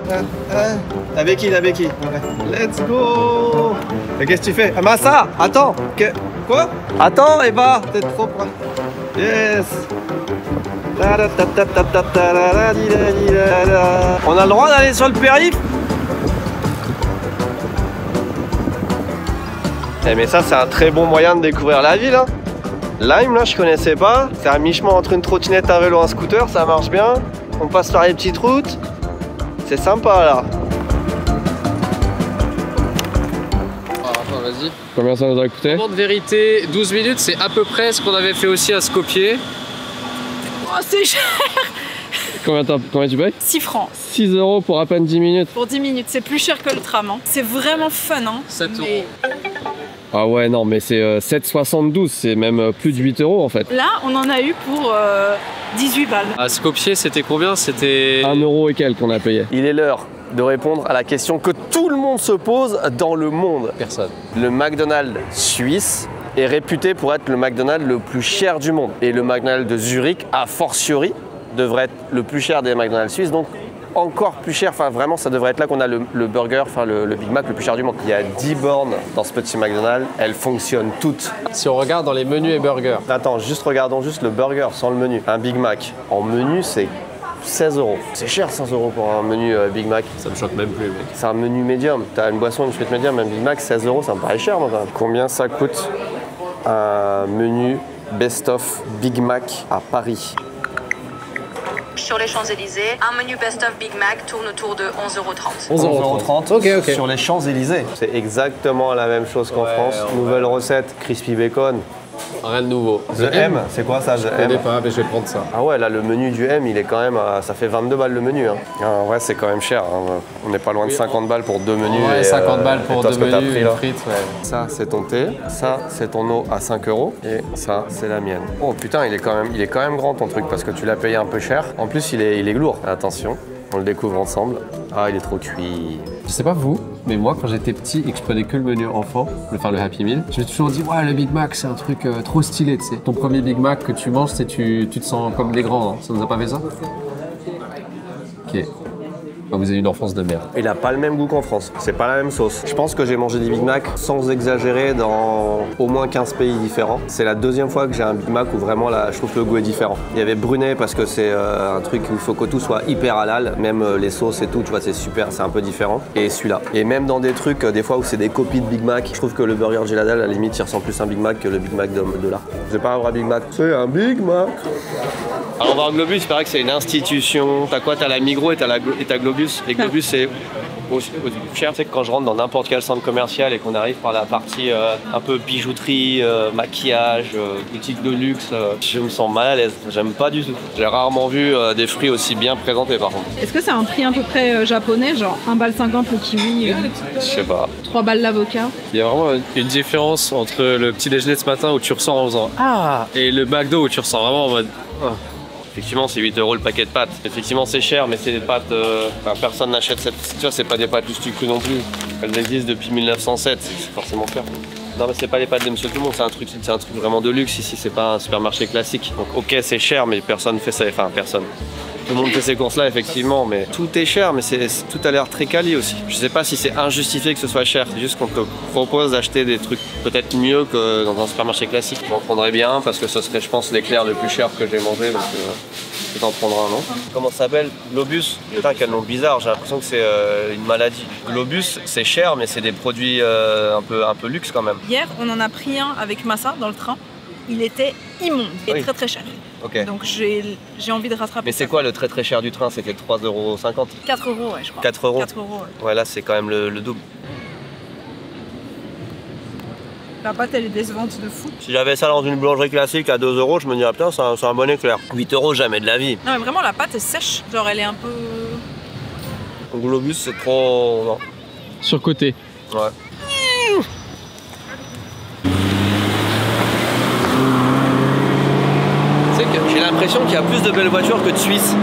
Avec qui? Let's go. Et qu'est-ce que tu fais? Massa, attends. Quoi? Attends, Eva, t'es trop proche. Yes. On a le droit d'aller sur le périph'? Eh mais ça, c'est un très bon moyen de découvrir la ville, hein. Lime, là, je connaissais pas. C'est un mi-chemin entre une trottinette, un vélo, un scooter, ça marche bien. On passe par les petites routes. C'est sympa, là. Attends, vas-y. Combien ça nous a coûté? Moment de vérité, 12 minutes, c'est à peu près ce qu'on avait fait aussi à Skopje. Oh, c'est cher. Combien tu payes? 6 francs. 6 € pour à peine 10 minutes. Pour 10 minutes, c'est plus cher que le tram. Hein. C'est vraiment fun. Hein. 7 €. Mais... Ah ouais, non, mais c'est 7,72, c'est même plus de 8 € en fait. Là, on en a eu pour 18 balles. À Skopje, c'était combien? C'était 1 € et quelques qu'on a payé. Il est l'heure de répondre à la question que tout le monde se pose dans le monde. Personne. Le McDonald's suisse est réputé pour être le McDonald's le plus cher du monde. Et le McDonald's de Zurich, a fortiori, devrait être le plus cher des McDonald's suisses. Donc encore plus cher, enfin vraiment ça devrait être là qu'on a le burger, enfin le Big Mac le plus cher du monde. Il y a 10 bornes dans ce petit McDonald's, elles fonctionnent toutes. Si on regarde dans les menus et burgers. Attends, regardons juste le burger sans le menu. Un Big Mac en menu c'est 16 €. C'est cher 16 € pour un menu Big Mac. Ça me choque même plus, mec. C'est un menu médium. T'as une boisson, une frite médium, un Big Mac 16 €, ça me paraît cher moi quand même. Combien ça coûte un menu Best of Big Mac à Paris? Sur les Champs-Élysées, un menu best-of Big Mac tourne autour de 11,30 €. 11,30 €. Ok. Sur les Champs-Élysées. C'est exactement la même chose qu'en France. Nouvelle recette, crispy bacon. Rien de nouveau. The M, c'est quoi ça, The M? Je connais pas, mais je vais prendre ça. Ah ouais, là le menu du M, il est quand même, ça fait 22 balles le menu. Hein. En vrai, c'est quand même cher. Hein. On n'est pas loin de 50 balles pour 2 menus. Ouais, et, 50 balles pour 2 menus, menus, une frite, ouais. Ça, c'est ton thé. Ça, c'est ton eau à 5 €. Et ça, c'est la mienne. Oh putain, il est quand même grand ton truc parce que tu l'as payé un peu cher. En plus, il est lourd. Attention, on le découvre ensemble. Ah, il est trop cuit. Je sais pas vous, mais moi quand j'étais petit et que je prenais que le menu enfant, le Happy Meal, je me suis toujours dit ouais le Big Mac c'est un truc trop stylé, tu sais. Ton premier Big Mac que tu manges, tu te sens comme des grands, hein. Ça nous a pas fait ça? Ok. Vous avez une enfance de merde. Il a pas le même goût qu'en France, c'est pas la même sauce. Je pense que j'ai mangé des Big Mac sans exagérer dans au moins 15 pays différents. C'est la deuxième fois que j'ai un Big Mac où vraiment là, je trouve que le goût est différent. Il y avait Brunet parce que c'est un truc où il faut que tout soit hyper halal, même les sauces et tout, tu vois, c'est super, c'est un peu différent. Et celui-là. Et même dans des trucs, des fois où c'est des copies de Big Mac, je trouve que le burger Geladal, à la limite, il ressemble plus à un Big Mac que le Big Mac de là. C'est pas un vrai Big Mac, c'est un Big Mac. Alors on va en Globus, il paraît que c'est une institution. T'as quoi? T'as la Migros et t'as Globus. Et Globus c'est aussi cher. Tu sais que quand je rentre dans n'importe quel centre commercial et qu'on arrive par la partie un peu bijouterie, maquillage, boutique de luxe, je me sens mal à l'aise. J'aime pas du tout. J'ai rarement vu des fruits aussi bien présentés par contre. Est-ce que c'est un prix à peu près japonais, genre 1,50 $ le kiwi, Je sais pas. 3 balles l'avocat? Il y a vraiment une différence entre le petit déjeuner de ce matin où tu ressors en faisant ah et le McDo où tu ressors vraiment en mode oh. Effectivement, c'est 8 € le paquet de pâtes. Effectivement, c'est cher, mais c'est des pâtes. Personne n'achète cette. Tu vois, c'est pas des pâtes Lustucru non plus. Elles existent depuis 1907, c'est forcément cher. Non, mais c'est pas les pâtes de Monsieur Tout le Monde, c'est un truc vraiment de luxe ici, c'est pas un supermarché classique. Donc, ok, c'est cher, mais personne fait ça. Enfin, personne. Tout le monde fait ces courses-là, effectivement, mais tout est cher, mais tout a l'air très quali aussi. Je sais pas si c'est injustifié que ce soit cher, c'est juste qu'on te propose d'acheter des trucs peut-être mieux que dans un supermarché classique. J'en prendrais bien parce que ce serait, je pense, l'éclair le plus cher que j'ai mangé, donc je t'en prendrai un, non? Comment ça s'appelle? Globus? Putain, quel nom bizarre, j'ai l'impression que c'est une maladie. Globus, c'est cher, mais c'est des produits un peu luxe quand même. Hier, on en a pris un avec Massa dans le train. Il était immonde et très très cher. Okay. Donc j'ai envie de rattraper. Mais c'est quoi le très très cher du train? C'était 3,50 €? 4 € ouais, je crois. 4 €? 4 €, ouais. Ouais, là c'est quand même le double. La pâte elle est décevante de fou. Si j'avais ça dans une boulangerie classique à 2 €, je me dirais putain, c'est un bon éclair. 8 € jamais de la vie. Non mais vraiment la pâte est sèche, genre elle est un peu... Globus c'est trop... non. Surcoté. Ouais. J'ai l'impression qu'il y a plus de belles voitures que de Suisse.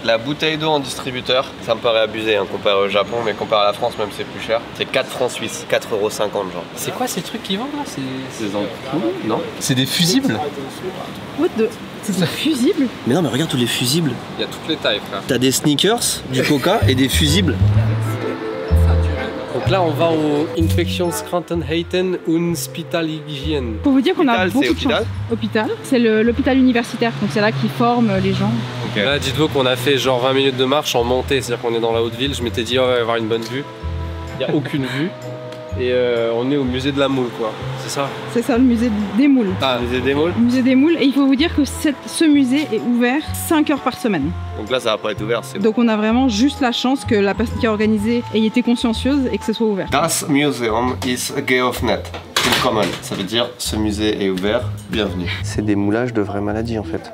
La bouteille d'eau en distributeur, ça me paraît abusé hein, comparé au Japon, mais comparé à la France même c'est plus cher. C'est 4 francs suisses, 4,50 € genre. C'est quoi ces trucs qu'ils vendent là? C'est des ampoules, non? C'est des fusibles? C'est des fusibles? Mais non mais regarde tous les fusibles. Il y a toutes les tailles frère. T'as des sneakers, du coca et des fusibles. Donc là on va au Infektionskrankenheiten und Spitalhygiene. Faut vous dire qu'on a beaucoup de hôpital. chance. Hôpital, c'est l'hôpital universitaire, donc c'est là qu'ils forment les gens. Okay. Là dites-vous qu'on a fait genre 20 minutes de marche en montée, c'est-à-dire qu'on est dans la haute ville, je m'étais dit oh, on va avoir une bonne vue. Il n'y a aucune vue. Et on est au musée de la moule quoi, c'est ça? C'est ça le musée des moules. Ah, le musée des moules? Le musée des moules, et il faut vous dire que ce musée est ouvert 5 heures par semaine. Donc là ça va pas être ouvert, c'est bon. Donc on a vraiment juste la chance que la personne qui a organisé ait été consciencieuse et que ce soit ouvert. Das Museum is geöffnet. Willkommen. Ça veut dire ce musée est ouvert, bienvenue. C'est des moulages de vraies maladies en fait.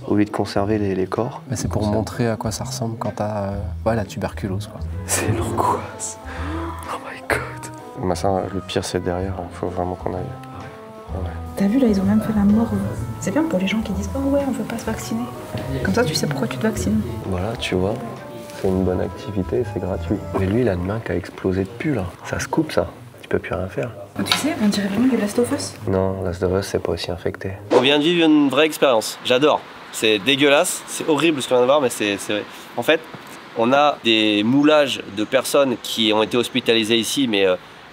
Au lieu de conserver les corps. Mais c'est pour montrer à quoi ça ressemble quand t'as la tuberculose quoi. C'est l'angoisse. Oh my god. Massin, le pire c'est derrière, il faut vraiment qu'on aille. Ouais. T'as vu là, ils ont même fait la mort. C'est bien pour les gens qui disent oh ouais, on veut pas se vacciner. Comme ça tu sais pourquoi tu te vaccines. Voilà, tu vois, c'est une bonne activité, c'est gratuit. Mais lui, il a une main qui a explosé depuis là. Ça se coupe ça, tu peux plus rien faire. Tu sais, on dirait vraiment du Last of Us. Non, Last of Us c'est pas aussi infecté. On vient de vivre une vraie expérience, j'adore. C'est dégueulasse, c'est horrible ce qu'on vient de voir, mais c'est vrai. En fait, on a des moulages de personnes qui ont été hospitalisées ici, mais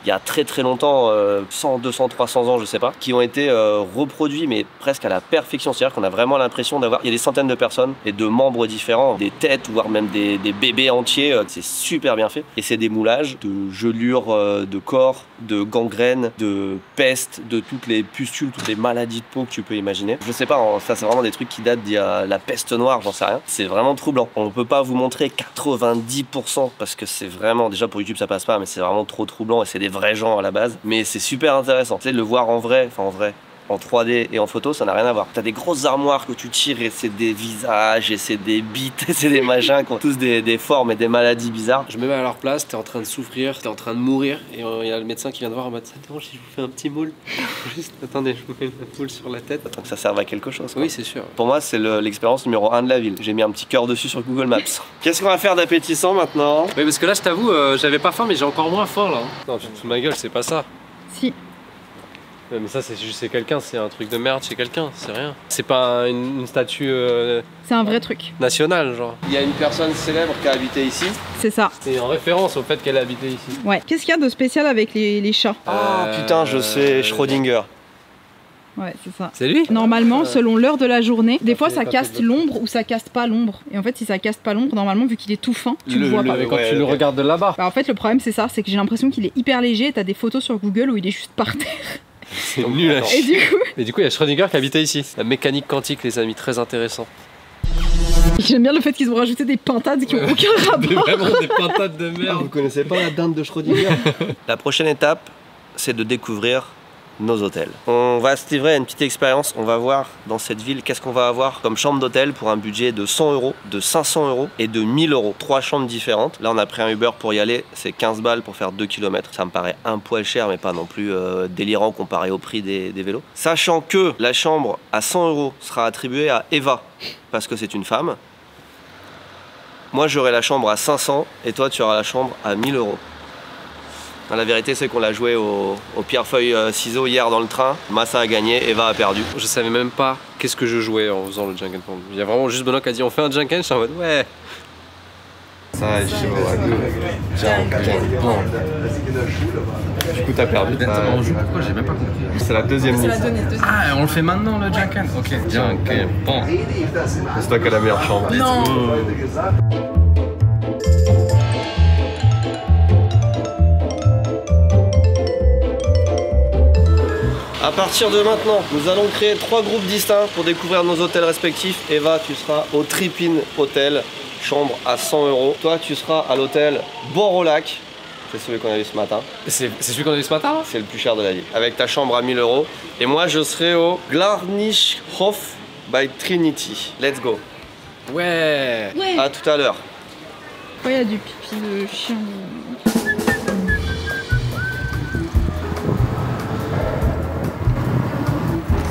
il y a très très longtemps, 100, 200, 300 ans, je sais pas, qui ont été reproduits, mais presque à la perfection. C'est-à-dire qu'on a vraiment l'impression d'avoir... Il y a des centaines de personnes et de membres différents, des têtes, voire même des bébés entiers. C'est super bien fait. Et c'est des moulages de gelures de corps, de gangrène, de peste, de toutes les pustules, toutes les maladies de peau que tu peux imaginer. Je sais pas, ça c'est vraiment des trucs qui datent d'il y a la peste noire, j'en sais rien. C'est vraiment troublant. On peut pas vous montrer 90% parce que c'est vraiment... Déjà pour YouTube ça passe pas, mais c'est vraiment trop troublant et c'est des vrais gens à la base, mais c'est super intéressant. Tu sais, le voir en vrai, en 3D et en photo, ça n'a rien à voir. T'as des grosses armoires que tu tires et c'est des visages et c'est des bites et c'est des machins qui ont tous des formes et des maladies bizarres. Je me mets à leur place, t'es en train de souffrir, t'es en train de mourir et il y a le médecin qui vient de voir en mode ça te dérange si je vous fais un petit moule? Juste, attendez, je vous mets une moule sur la tête. Tant que ça serve à quelque chose. Quoi. Oui, c'est sûr. Pour moi, c'est l'expérience numéro 1 de la ville. J'ai mis un petit cœur dessus sur Google Maps. Qu'est-ce qu'on va faire d'appétissant maintenant? Oui, parce que là, je t'avoue, j'avais pas faim, mais j'ai encore moins faim là. Non, tu te fous de ma gueule, c'est pas ça. Si. Mais ça, c'est quelqu'un, c'est un truc de merde chez quelqu'un, c'est rien. C'est pas une statue C'est un vrai truc. nationale, genre. Il y a une personne célèbre qui a habité ici. C'est ça. C'est en référence au fait qu'elle a habité ici. Ouais. Qu'est-ce qu'il y a de spécial avec les chats? Ah putain, je sais, Schrödinger. Ouais, c'est ça. C'est lui? Normalement, selon l'heure de la journée, des fois ça caste l'ombre ou ça caste pas l'ombre. Et en fait, si ça caste pas l'ombre, normalement, vu qu'il est tout fin, tu le vois pas. Mais quand tu le regardes de là-bas. Bah, en fait, le problème, c'est ça, c'est que j'ai l'impression qu'il est hyper léger. Et t'as des photos sur Google où il est juste par terre. C'est nul à Et du coup, Et du coup, il y a Schrödinger qui habitait ici. La mécanique quantique, les amis, très intéressant. j'aime bien le fait qu'ils ont rajouté des pintades qui ont aucun rapport. Vraiment des pintades de Vous merde. connaissez pas la dinde de Schrödinger? La prochaine étape, c'est de découvrir nos hôtels. On va se livrer à une petite expérience. On va voir dans cette ville qu'est-ce qu'on va avoir comme chambre d'hôtel pour un budget de 100 €, de 500 € et de 1000 €. 3 chambres différentes. Là, on a pris un Uber pour y aller. C'est 15 balles pour faire 2 km. Ça me paraît un poil cher, mais pas non plus délirant comparé au prix des vélos. Sachant que la chambre à 100 € sera attribuée à Eva, parce que c'est une femme. Moi, j'aurai la chambre à 500 et toi, tu auras la chambre à 1000 €. La vérité, c'est qu'on l'a joué au pierre-feuille-ciseaux hier dans le train. Massa a gagné, Eva a perdu. Je savais même pas qu'est-ce que je jouais en faisant le Junkenpong. Il y a vraiment juste Benoît qui a dit on fait un Junken, je suis en mode ouais. Ça va être chaud. Du coup, t'as perdu. On joue pourquoi? J'ai même pas compris. C'est la deuxième liste. Ah, on le fait maintenant le Junken? Ok. Junkenpong. C'est toi qui as la meilleure chambre. Non. À partir de maintenant, nous allons créer 3 groupes distincts pour découvrir nos hôtels respectifs. Eva, tu seras au Tripin Hotel, chambre à 100 €. Toi, tu seras à l'hôtel Bord-au-Lac. C'est celui qu'on a vu ce matin. C'est celui qu'on a vu ce matin là? C'est le plus cher de la ville. Avec ta chambre à 1000 €. Et moi, je serai au Glarnischhof by Trinity. Let's go. Ouais. À tout à l'heure. Pourquoi il y a du pipi de chien?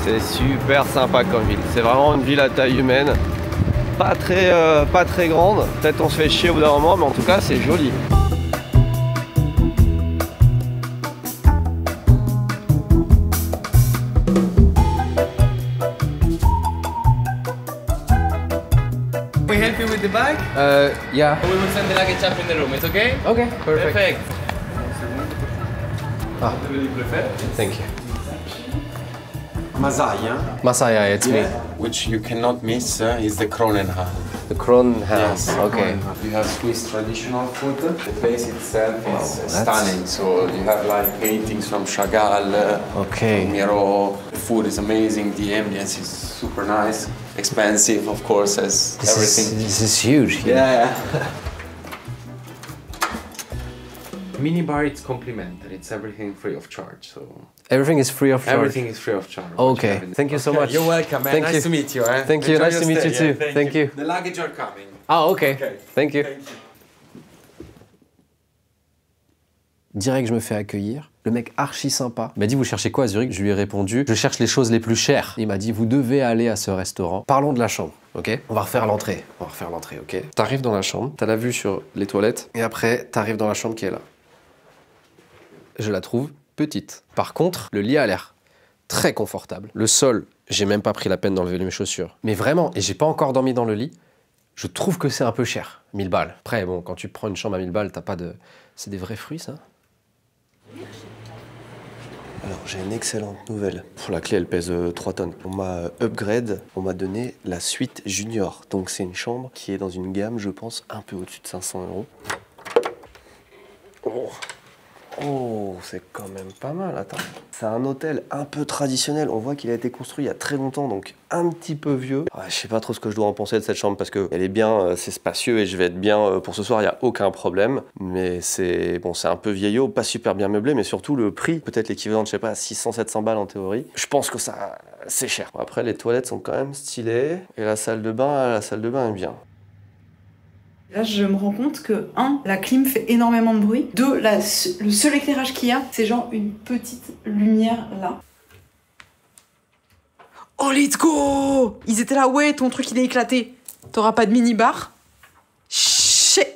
C'est super sympa comme ville. C'est vraiment une ville à taille humaine. Pas très grande. Peut-être on se fait chier au bout d'un moment, mais en tout cas, c'est joli. We help you with the bag? Yeah. We will send the luggage up in the room. It's okay? Okay, perfect. Ah. Thank you. Masaya, Masaya, it's me. which you cannot miss, is the Kronenhalle. The Crown House. Yes, Okay. We have Swiss traditional food. The place itself is that's- stunning. So you have like paintings from Chagall, Okay. Miro. The food is amazing. The ambience is super nice. Expensive, of course, as everything. This is huge. Yeah. Minibar, it's complimentary. It's everything free of charge. So Everything is free of charge. everything is free of charge. Okay. Thank you so much. You're welcome, man. Thank nice you. to meet you. Eh? Thank you. Enjoy Nice your to meet you stay, yeah? too. Thank you. The luggage are coming. Ah, okay. Thank you. Direct, je me fais accueillir. Le mec archi sympa. Il m'a dit, vous cherchez quoi à Zurich? Je lui ai répondu, je cherche les choses les plus chères. Il m'a dit, vous devez aller à ce restaurant. Parlons de la chambre, ok? On va refaire l'entrée. Ok? T'arrives dans la chambre, t'as la vue sur les toilettes, et après, t'arrives dans la chambre qui est là. Je la trouve petite. Par contre, le lit a l'air très confortable. Le sol, j'ai même pas pris la peine d'enlever mes chaussures. Mais vraiment, et j'ai pas encore dormi dans le lit, je trouve que c'est un peu cher. 1000 balles. Après, bon, quand tu prends une chambre à 1000 balles, t'as pas de... C'est des vrais fruits, ça? Alors, j'ai une excellente nouvelle. La clé, elle pèse 3 tonnes. On m'a upgrade, on m'a donné la suite junior. Donc, c'est une chambre qui est dans une gamme, je pense, un peu au-dessus de 500 €. Oh, c'est quand même pas mal, attends. C'est un hôtel un peu traditionnel. On voit qu'il a été construit il y a très longtemps, donc un petit peu vieux. Ouais, je sais pas trop ce que je dois en penser de cette chambre parce qu'elle est bien, c'est spacieux et je vais être bien pour ce soir, il n'y a aucun problème. Mais c'est bon, c'est un peu vieillot, pas super bien meublé, mais surtout le prix, peut-être l'équivalent de, je sais pas, 600-700 balles en théorie. Je pense que ça, c'est cher. Après, les toilettes sont quand même stylées et la salle de bain est bien. Là, je me rends compte que, 1, la clim fait énormément de bruit. 2, le seul éclairage qu'il y a, c'est genre une petite lumière là. Oh, let's go! Ils étaient là, ouais, ton truc il est éclaté. T'auras pas de mini-bar? Chut!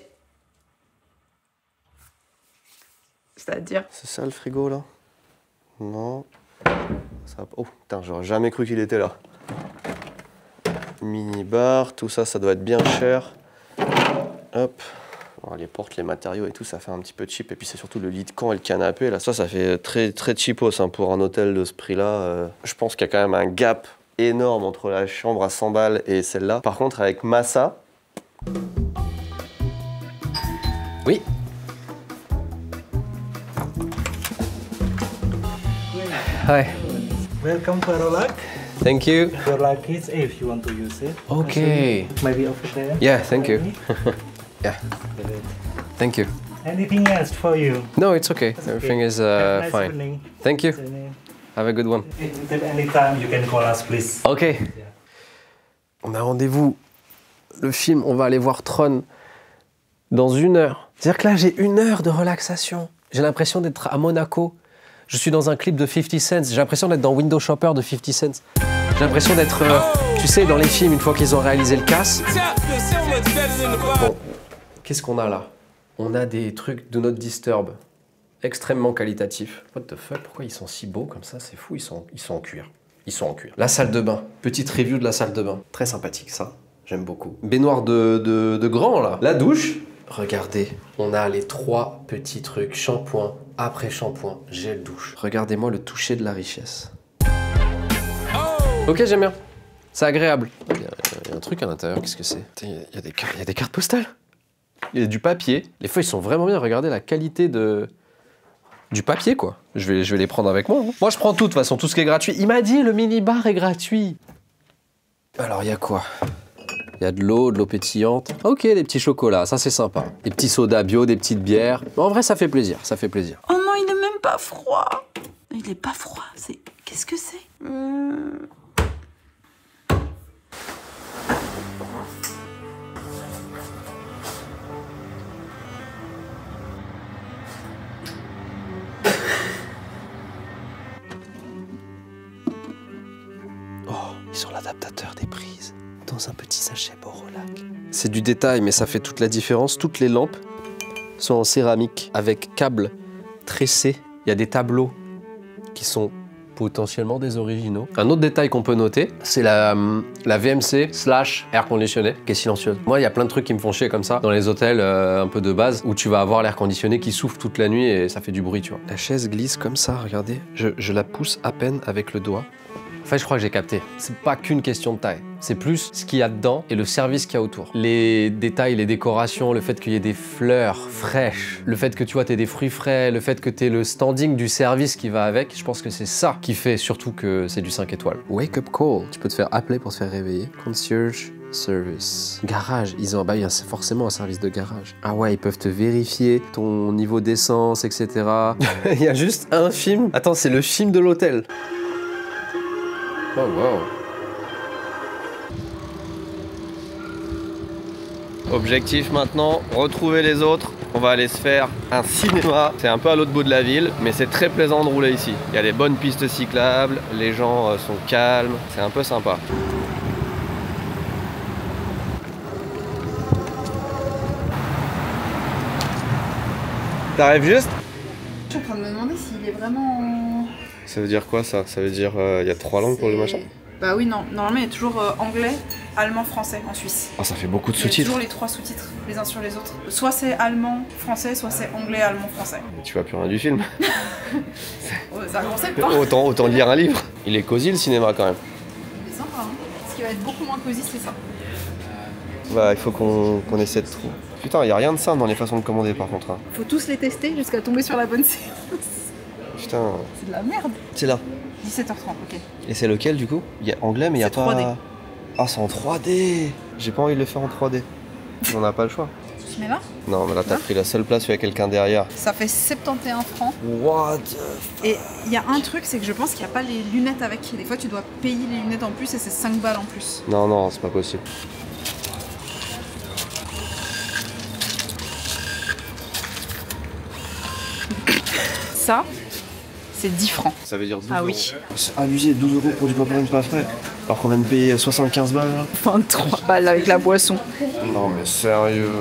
C'est-à-dire? C'est ça le frigo là? Non. Ça... Oh putain, j'aurais jamais cru qu'il était là. Mini bar, tout ça, ça doit être bien cher. Hop. Bon, les portes, les matériaux et tout, ça fait un petit peu cheap. Et puis c'est surtout le lit de camp et le canapé. Là, ça fait très cheapos hein, pour un hôtel de ce prix-là. Je pense qu'il y a quand même un gap énorme entre la chambre à 100 balles et celle-là. Par contre, avec Massa... Oui. Hi. Welcome to Arolac. Thank you. Your like is if you want to use it. Okay. Maybe over there. Yeah, thank you. Yeah. Thank you. Anything else for you? No, it's okay. Everything is Nice fine. evening. Thank you. Have a good one. If any time you can call us, please. Ok. On a rendez-vous. Le film, on va aller voir Tron dans 1 heure. C'est-à-dire que là, j'ai 1 heure de relaxation. J'ai l'impression d'être à Monaco. Je suis dans un clip de 50 Cent. J'ai l'impression d'être dans Window Shopper de 50 Cent. J'ai l'impression d'être, tu sais, dans les films, une fois qu'ils ont réalisé le casse. Bon, qu'est-ce qu'on a là? On a des trucs de Not Disturb, extrêmement qualitatifs. What the fuck, pourquoi ils sont si beaux comme ça? C'est fou, ils sont en cuir. Ils sont en cuir. La salle de bain, petite review de la salle de bain. Très sympathique ça, j'aime beaucoup. Baignoire de grand là. La douche. Regardez, on a les 3 petits trucs, shampoing, après shampoing, gel douche. Regardez-moi le toucher de la richesse. Ok, j'aime bien. C'est agréable. Il y a un truc à l'intérieur, qu'est-ce que c'est? Il y a des cartes postales. Il y a du papier. Les feuilles sont vraiment bien, regardez la qualité du papier quoi. Je vais les prendre avec moi. Hein. Moi je prends tout de toute façon, tout ce qui est gratuit. Il m'a dit le mini-bar est gratuit. Alors il y a quoi? Il y a de l'eau pétillante. Ok, des petits chocolats, ça c'est sympa. Des petits sodas bio, des petites bières. En vrai, ça fait plaisir, ça fait plaisir. Oh non, il est même pas froid. Il est pas froid, c'est... Qu'est-ce que c'est Oh, ils ont l'adaptateur des prises. Dans un petit sachet Borolac. C'est du détail, mais ça fait toute la différence. Toutes les lampes sont en céramique avec câbles tressés. Il y a des tableaux qui sont potentiellement des originaux. Un autre détail qu'on peut noter, c'est la VMC / air conditionné qui est silencieuse. Moi, il y a plein de trucs qui me font chier comme ça dans les hôtels un peu de base où tu vas avoir l'air conditionné qui souffle toute la nuit et ça fait du bruit, tu vois. La chaise glisse comme ça, regardez. Je la pousse à peine avec le doigt. En fait, je crois que j'ai capté. C'est pas qu'une question de taille. C'est plus ce qu'il y a dedans et le service qu'il y a autour. Les détails, les décorations, le fait qu'il y ait des fleurs fraîches, le fait que tu vois, t'aies des fruits frais, le fait que t'aies le standing du service qui va avec, je pense que c'est ça qui fait surtout que c'est du 5 étoiles. Wake up call. Tu peux te faire appeler pour te faire réveiller. Concierge service. Garage. Ils ont, bah, c'est forcément un service de garage. Ah ouais, ils peuvent te vérifier ton niveau d'essence, etc. Il y a juste un film. Attends, c'est le film de l'hôtel. Oh wow. Objectif maintenant, retrouver les autres. On va aller se faire un cinéma. C'est un peu à l'autre bout de la ville, mais c'est très plaisant de rouler ici. Il y a des bonnes pistes cyclables, les gens sont calmes, c'est un peu sympa. T'arrives juste? Je suis en train de me demander s'il est vraiment... Ça veut dire quoi ça? Ça veut dire il y a 3 langues pour le machin? Bah oui, non. Normalement, il y a toujours anglais, allemand, français en Suisse. Ah, ça fait beaucoup de Il y a sous-titres. toujours les 3 sous-titres, les uns sur les autres. Soit c'est allemand, français, soit c'est anglais, allemand, français. Tu vois plus rien du film. C'est un concept, hein. Autant lire un livre. Il est cosy le cinéma quand même. C'est sympa, hein. Ce qui va être beaucoup moins cosy, c'est ça. Bah, il faut qu'on essaie de trouver. Putain, il y a rien de simple dans les façons de commander par contre. Hein. Faut tous les tester jusqu'à tomber sur la bonne séance. Putain. C'est de la merde. C'est là. 17h30, ok. Et c'est lequel du coup? Il y a anglais mais il y a pas... 3D. Ah, c'est en 3D. J'ai pas envie de le faire en 3D. On n'a pas le choix. Tu mets là? Non, mais là t'as pris la seule place où il y a quelqu'un derrière. Ça fait 71 francs. What the fuck? Et il y a un truc, c'est que je pense qu'il n'y a pas les lunettes avec. Des fois, tu dois payer les lunettes en plus et c'est 5 balles en plus. Non, c'est pas possible. Ça, c'est 10 francs. Ça veut dire 12 Ah oui. euros. C'est abusé, 12 euros pour du popcorn pas frais. Alors qu'on vient de payer 75 balles là. 23 balles avec la boisson. Non mais sérieux.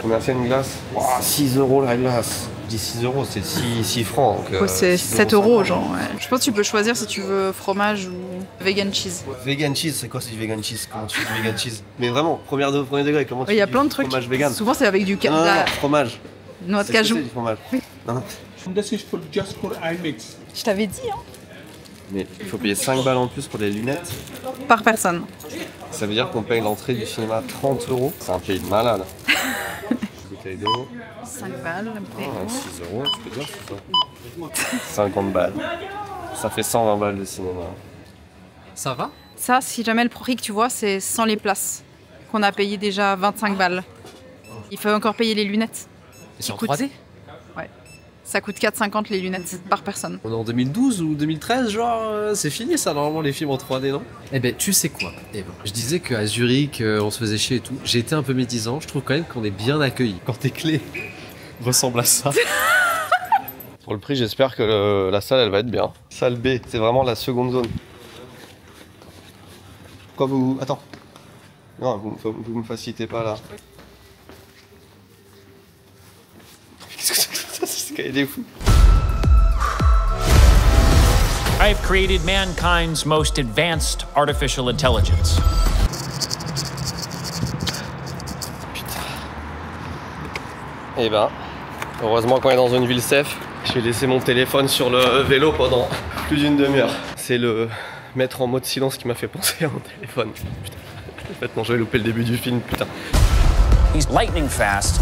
Combien c'est une glace? Wow, 6 euros la glace. Je dis 6 euros, c'est 6 francs. Ouais, c'est 7 euros, genre. Ouais. Je pense que tu peux choisir si tu veux fromage ou vegan cheese. Vegan cheese, c'est quoi c'est du vegan cheese? Comment tu fais du vegan cheese? Mais vraiment, premier degré, comment tu Il y a fais plein du de trucs. fromage vegan? Souvent, c'est avec du fromage. Noix de cajou. C'est du fromage. Non. Je t'avais dit, hein. Mais il faut payer 5 balles en plus pour les lunettes. Par personne. Ça veut dire qu'on paye l'entrée du cinéma 30 euros. C'est un pays de malade. Bouteille d'eau. 5 balles. Ouais, 6 euros, tu peux dire, c'est ça. 50 balles. Ça fait 120 balles de cinéma. Ça va? Ça, si jamais le prix que tu vois, c'est sans les places. Qu'on a payé déjà 25 balles. Il faut encore payer les lunettes. Et c'est en 3D? Ouais. Ça coûte 4,50 les lunettes par personne. On est en 2012 ou 2013, genre, c'est fini ça, normalement, les films en 3D, non? Eh ben, tu sais quoi? Eh ben, je disais qu'à Zurich, on se faisait chier et tout. J'ai été un peu médisant, je trouve quand même qu'on est bien accueillis. Quand tes clés ressemblent à ça. Pour le prix, j'espère que la salle, elle va être bien. Salle B, c'est vraiment la seconde zone. Quoi, vous... Attends. Non, vous me facilitez pas, là. Qu'est-ce que c'est que ça? C'est qu'il y a des fous. I have created mankind's most advanced artificial intelligence. Eh ben, heureusement qu'on est dans une ville safe. J'ai laissé mon téléphone sur le vélo pendant plus d'une demi-heure. C'est le mettre en mode silence qui m'a fait penser à mon téléphone. Putain, maintenant j'avais loupé le début du film, putain. He's lightning fast,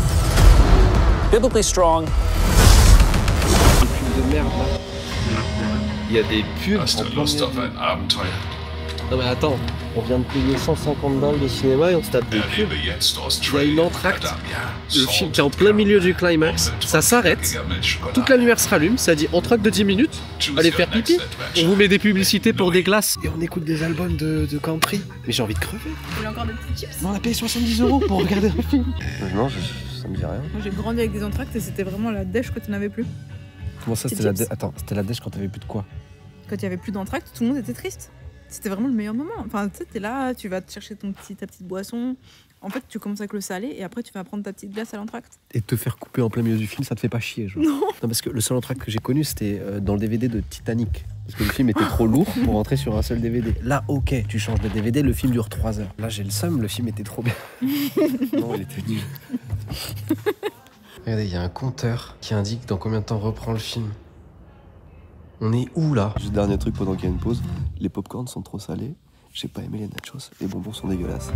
biblically strong. De merde là. Il y a des pubs. Non mais attends, on vient de payer 150 balles de cinéma et on se tape des pubs. Il y a une entracte, le film qui est en plein milieu du climax, ça s'arrête, toute la lumière se rallume, ça dit entracte de 10 minutes, allez faire pipi. On vous met des publicités pour des glaces et on écoute des albums de country. Mais j'ai envie de crever. Vous voulez encore des petits chips? Non, on a payé 70 € pour regarder un film. Non, ça me dit rien. Moi j'ai grandi avec des entractes et c'était vraiment la dèche quand tu n'avais plus. Comment ça, c'était la dèche? Attends, c'était la dèche quand t'avais plus de quoi? Quand il y avait plus d'entractes, tout le monde était triste. C'était vraiment le meilleur moment. Enfin, tu sais, t'es là, tu vas te chercher ta petite boisson. En fait, tu commences avec le salé et après, tu vas prendre ta petite glace à l'entracte. Et te faire couper en plein milieu du film, ça te fait pas chier, genre? Non. Non, parce que le seul entracte que j'ai connu, c'était dans le DVD de Titanic. Parce que le film était trop lourd pour rentrer sur un seul DVD. Là, ok, tu changes de DVD, le film dure 3 heures. Là, j'ai le seum, le film était trop bien. Non, il était nul. Regardez, il y a un compteur qui indique dans combien de temps reprend le film. On est où là? Juste dernier truc pendant qu'il y a une pause, les popcorns sont trop salés, j'ai pas aimé les nachos, les bonbons sont dégueulasses.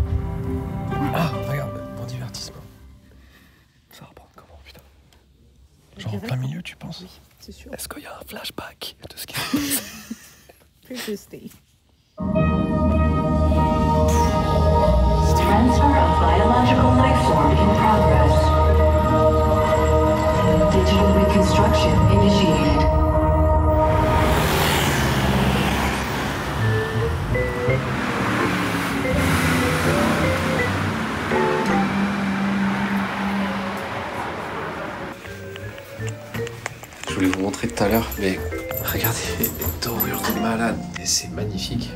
Ah, regarde, mon divertissement. Ça va reprendre comment, putain? Genre en plein milieu, tu penses? Oui, c'est sûr. Est-ce qu'il y a un flashback de ce qui s'est passé? Previously. Transfer of biological life form in progress. Digital reconstruction initiated. Je voulais vous montrer tout à l'heure, mais regardez les dorures de malade. Et c'est magnifique.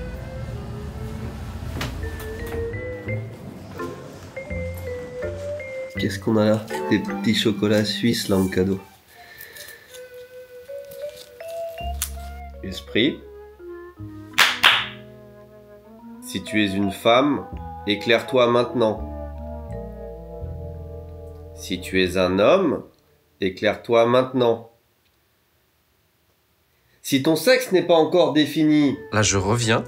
Qu'est-ce qu'on a là? Des petits chocolats suisses là en cadeau. Esprit. Si tu es une femme, éclaire-toi maintenant. Si tu es un homme, éclaire-toi maintenant. Si ton sexe n'est pas encore défini... Là, je reviens.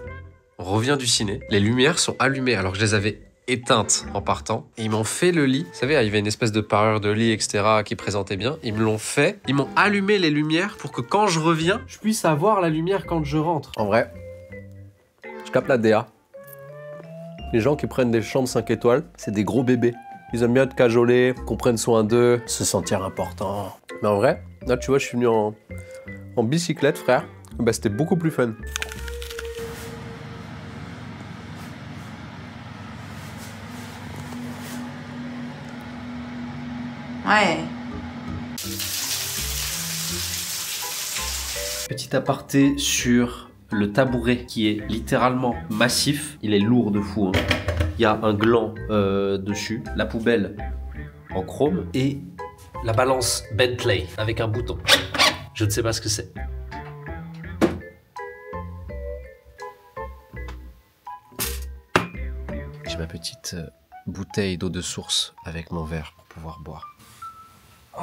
On revient du ciné. Les lumières sont allumées alors que je les avais éteintes en partant. Et ils m'ont fait le lit. Vous savez, il y avait une espèce de parure de lit, etc. qui présentait bien. Ils me l'ont fait. Ils m'ont allumé les lumières pour que quand je reviens, je puisse avoir la lumière quand je rentre. En vrai, je capte la DA. Les gens qui prennent des chambres 5 étoiles, c'est des gros bébés. Ils aiment bien être cajolés, qu'on prenne soin d'eux, se sentir important. Mais en vrai, là, tu vois, je suis venu en bicyclette, frère. Bah, c'était beaucoup plus fun. Ouais. Petit aparté sur le tabouret qui est littéralement massif. Il est lourd de fou. Hein. Il y a un gland dessus, la poubelle en chrome et La balance Bentley avec un bouton. Je ne sais pas ce que c'est. J'ai ma petite bouteille d'eau de source avec mon verre pour pouvoir boire. Oh.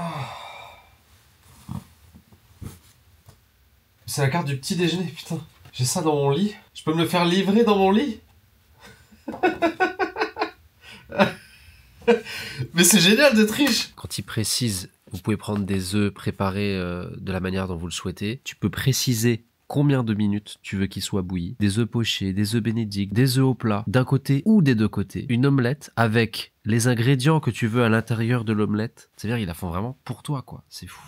C'est la carte du petit déjeuner, putain. J'ai ça dans mon lit. Je peux me le faire livrer dans mon lit. Mais c'est génial de triche. Quand il précise, vous pouvez prendre des œufs préparés de la manière dont vous le souhaitez. Tu peux préciser combien de minutes tu veux qu'ils soient bouillis. Des œufs pochés, des œufs bénédicts, des œufs au plat, d'un côté ou des deux côtés. Une omelette avec les ingrédients que tu veux à l'intérieur de l'omelette. C'est-à-dire ils la font vraiment pour toi, quoi. C'est fou.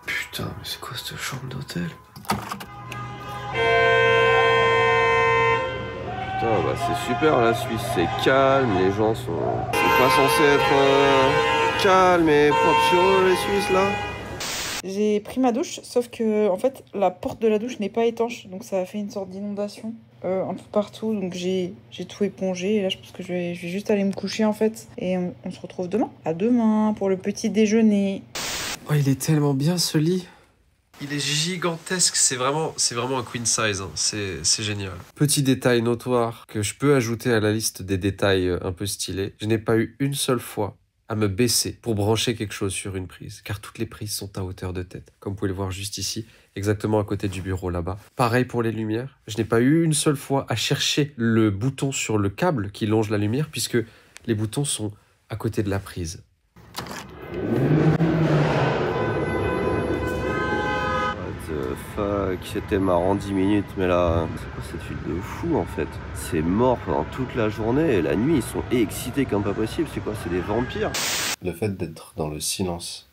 Putain, mais c'est quoi cette chambre d'hôtel? Putain, bah c'est super la Suisse, c'est calme, les gens sont pas censés être calmes et propres sur eux, les Suisses là. J'ai pris ma douche, sauf que en fait la porte de la douche n'est pas étanche, donc ça a fait une sorte d'inondation un peu partout, donc j'ai tout épongé et là je pense que je vais juste aller me coucher en fait et on se retrouve demain. À demain pour le petit déjeuner. Oh, il est tellement bien ce lit. Il est gigantesque, c'est vraiment un queen size, hein. C'est génial. Petit détail notoire que je peux ajouter à la liste des détails un peu stylés. Je n'ai pas eu une seule fois à me baisser pour brancher quelque chose sur une prise, car toutes les prises sont à hauteur de tête, comme vous pouvez le voir juste ici, exactement à côté du bureau là-bas. Pareil pour les lumières, je n'ai pas eu une seule fois à chercher le bouton sur le câble qui longe la lumière, puisque les boutons sont à côté de la prise. Fuck, c'était marrant 10 minutes, mais là, c'est quoi cette ville de fou en fait? C'est mort pendant toute la journée et la nuit ils sont excités comme pas possible, c'est quoi? C'est des vampires. Le fait d'être dans le silence,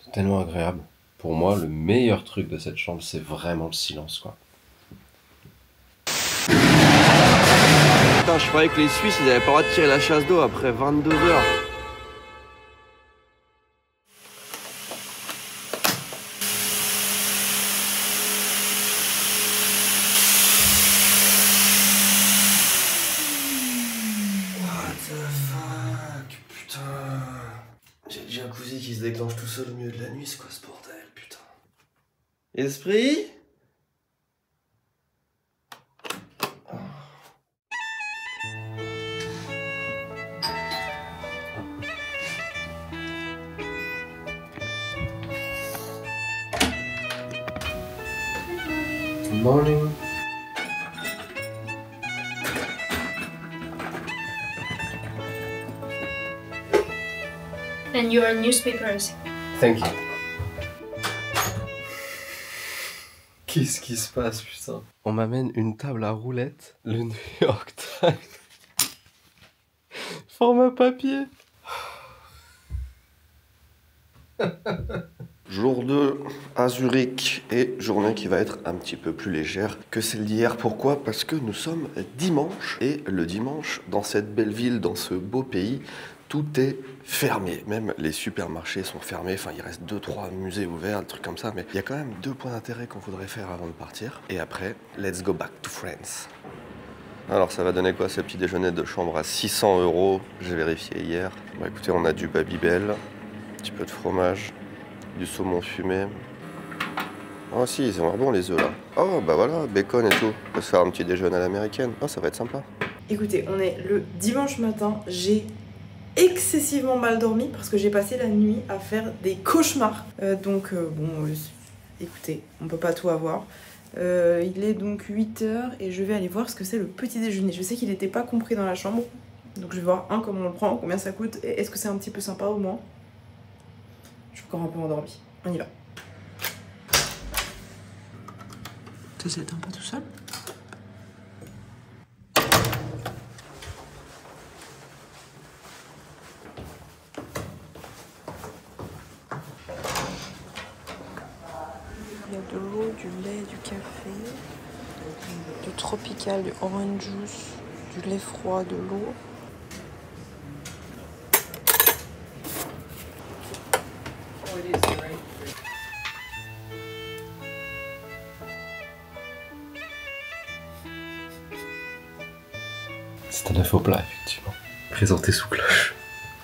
c'est tellement agréable. Pour moi, le meilleur truc de cette chambre, c'est vraiment le silence, quoi. Putain, je croyais que les Suisses ils avaient pas le droit de tirer la chasse d'eau après 22 heures. J'ai le jacuzzi qui se déclenche tout seul au milieu de la nuit, c'est quoi ce bordel, putain. Esprit? Good morning. And your newspapers. Thank you. Qu'est-ce qui se passe, putain? On m'amène une table à roulettes, le New York Times. Format papier. Jour 2 à Zurich et journée qui va être un petit peu plus légère que celle d'hier. Pourquoi? Parce que nous sommes dimanche et le dimanche, dans cette belle ville, dans ce beau pays, tout est fermé. Même les supermarchés sont fermés. Enfin, il reste 2-3 musées ouverts, des trucs comme ça. Mais il y a quand même 2 points d'intérêt qu'on voudrait faire avant de partir. Et après, let's go back to France. Alors, ça va donner quoi ce petit déjeuner de chambre à 600 €? J'ai vérifié hier. Bon, écoutez, on a du Babybel, un petit peu de fromage, du saumon fumé. Oh si, ils ont l'air bons les œufs là. Oh bah voilà, bacon et tout. On peut se faire un petit déjeuner à l'américaine. Oh, ça va être sympa. Écoutez, on est le dimanche matin, j'ai excessivement mal dormi parce que j'ai passé la nuit à faire des cauchemars. Écoutez, on peut pas tout avoir. Il est donc 8 h et je vais aller voir ce que c'est le petit déjeuner. Je sais qu'il n'était pas compris dans la chambre, donc je vais voir comment on le prend, combien ça coûte et est-ce que c'est un petit peu sympa au moins. Je suis encore un peu endormie. On y va. Ça s'éteint pas tout seul? Il y a de l'eau, du lait, du café, du tropical, du orange juice, du lait froid, de l'eau. C'est un œuf au plat, effectivement. Présenté sous cloche,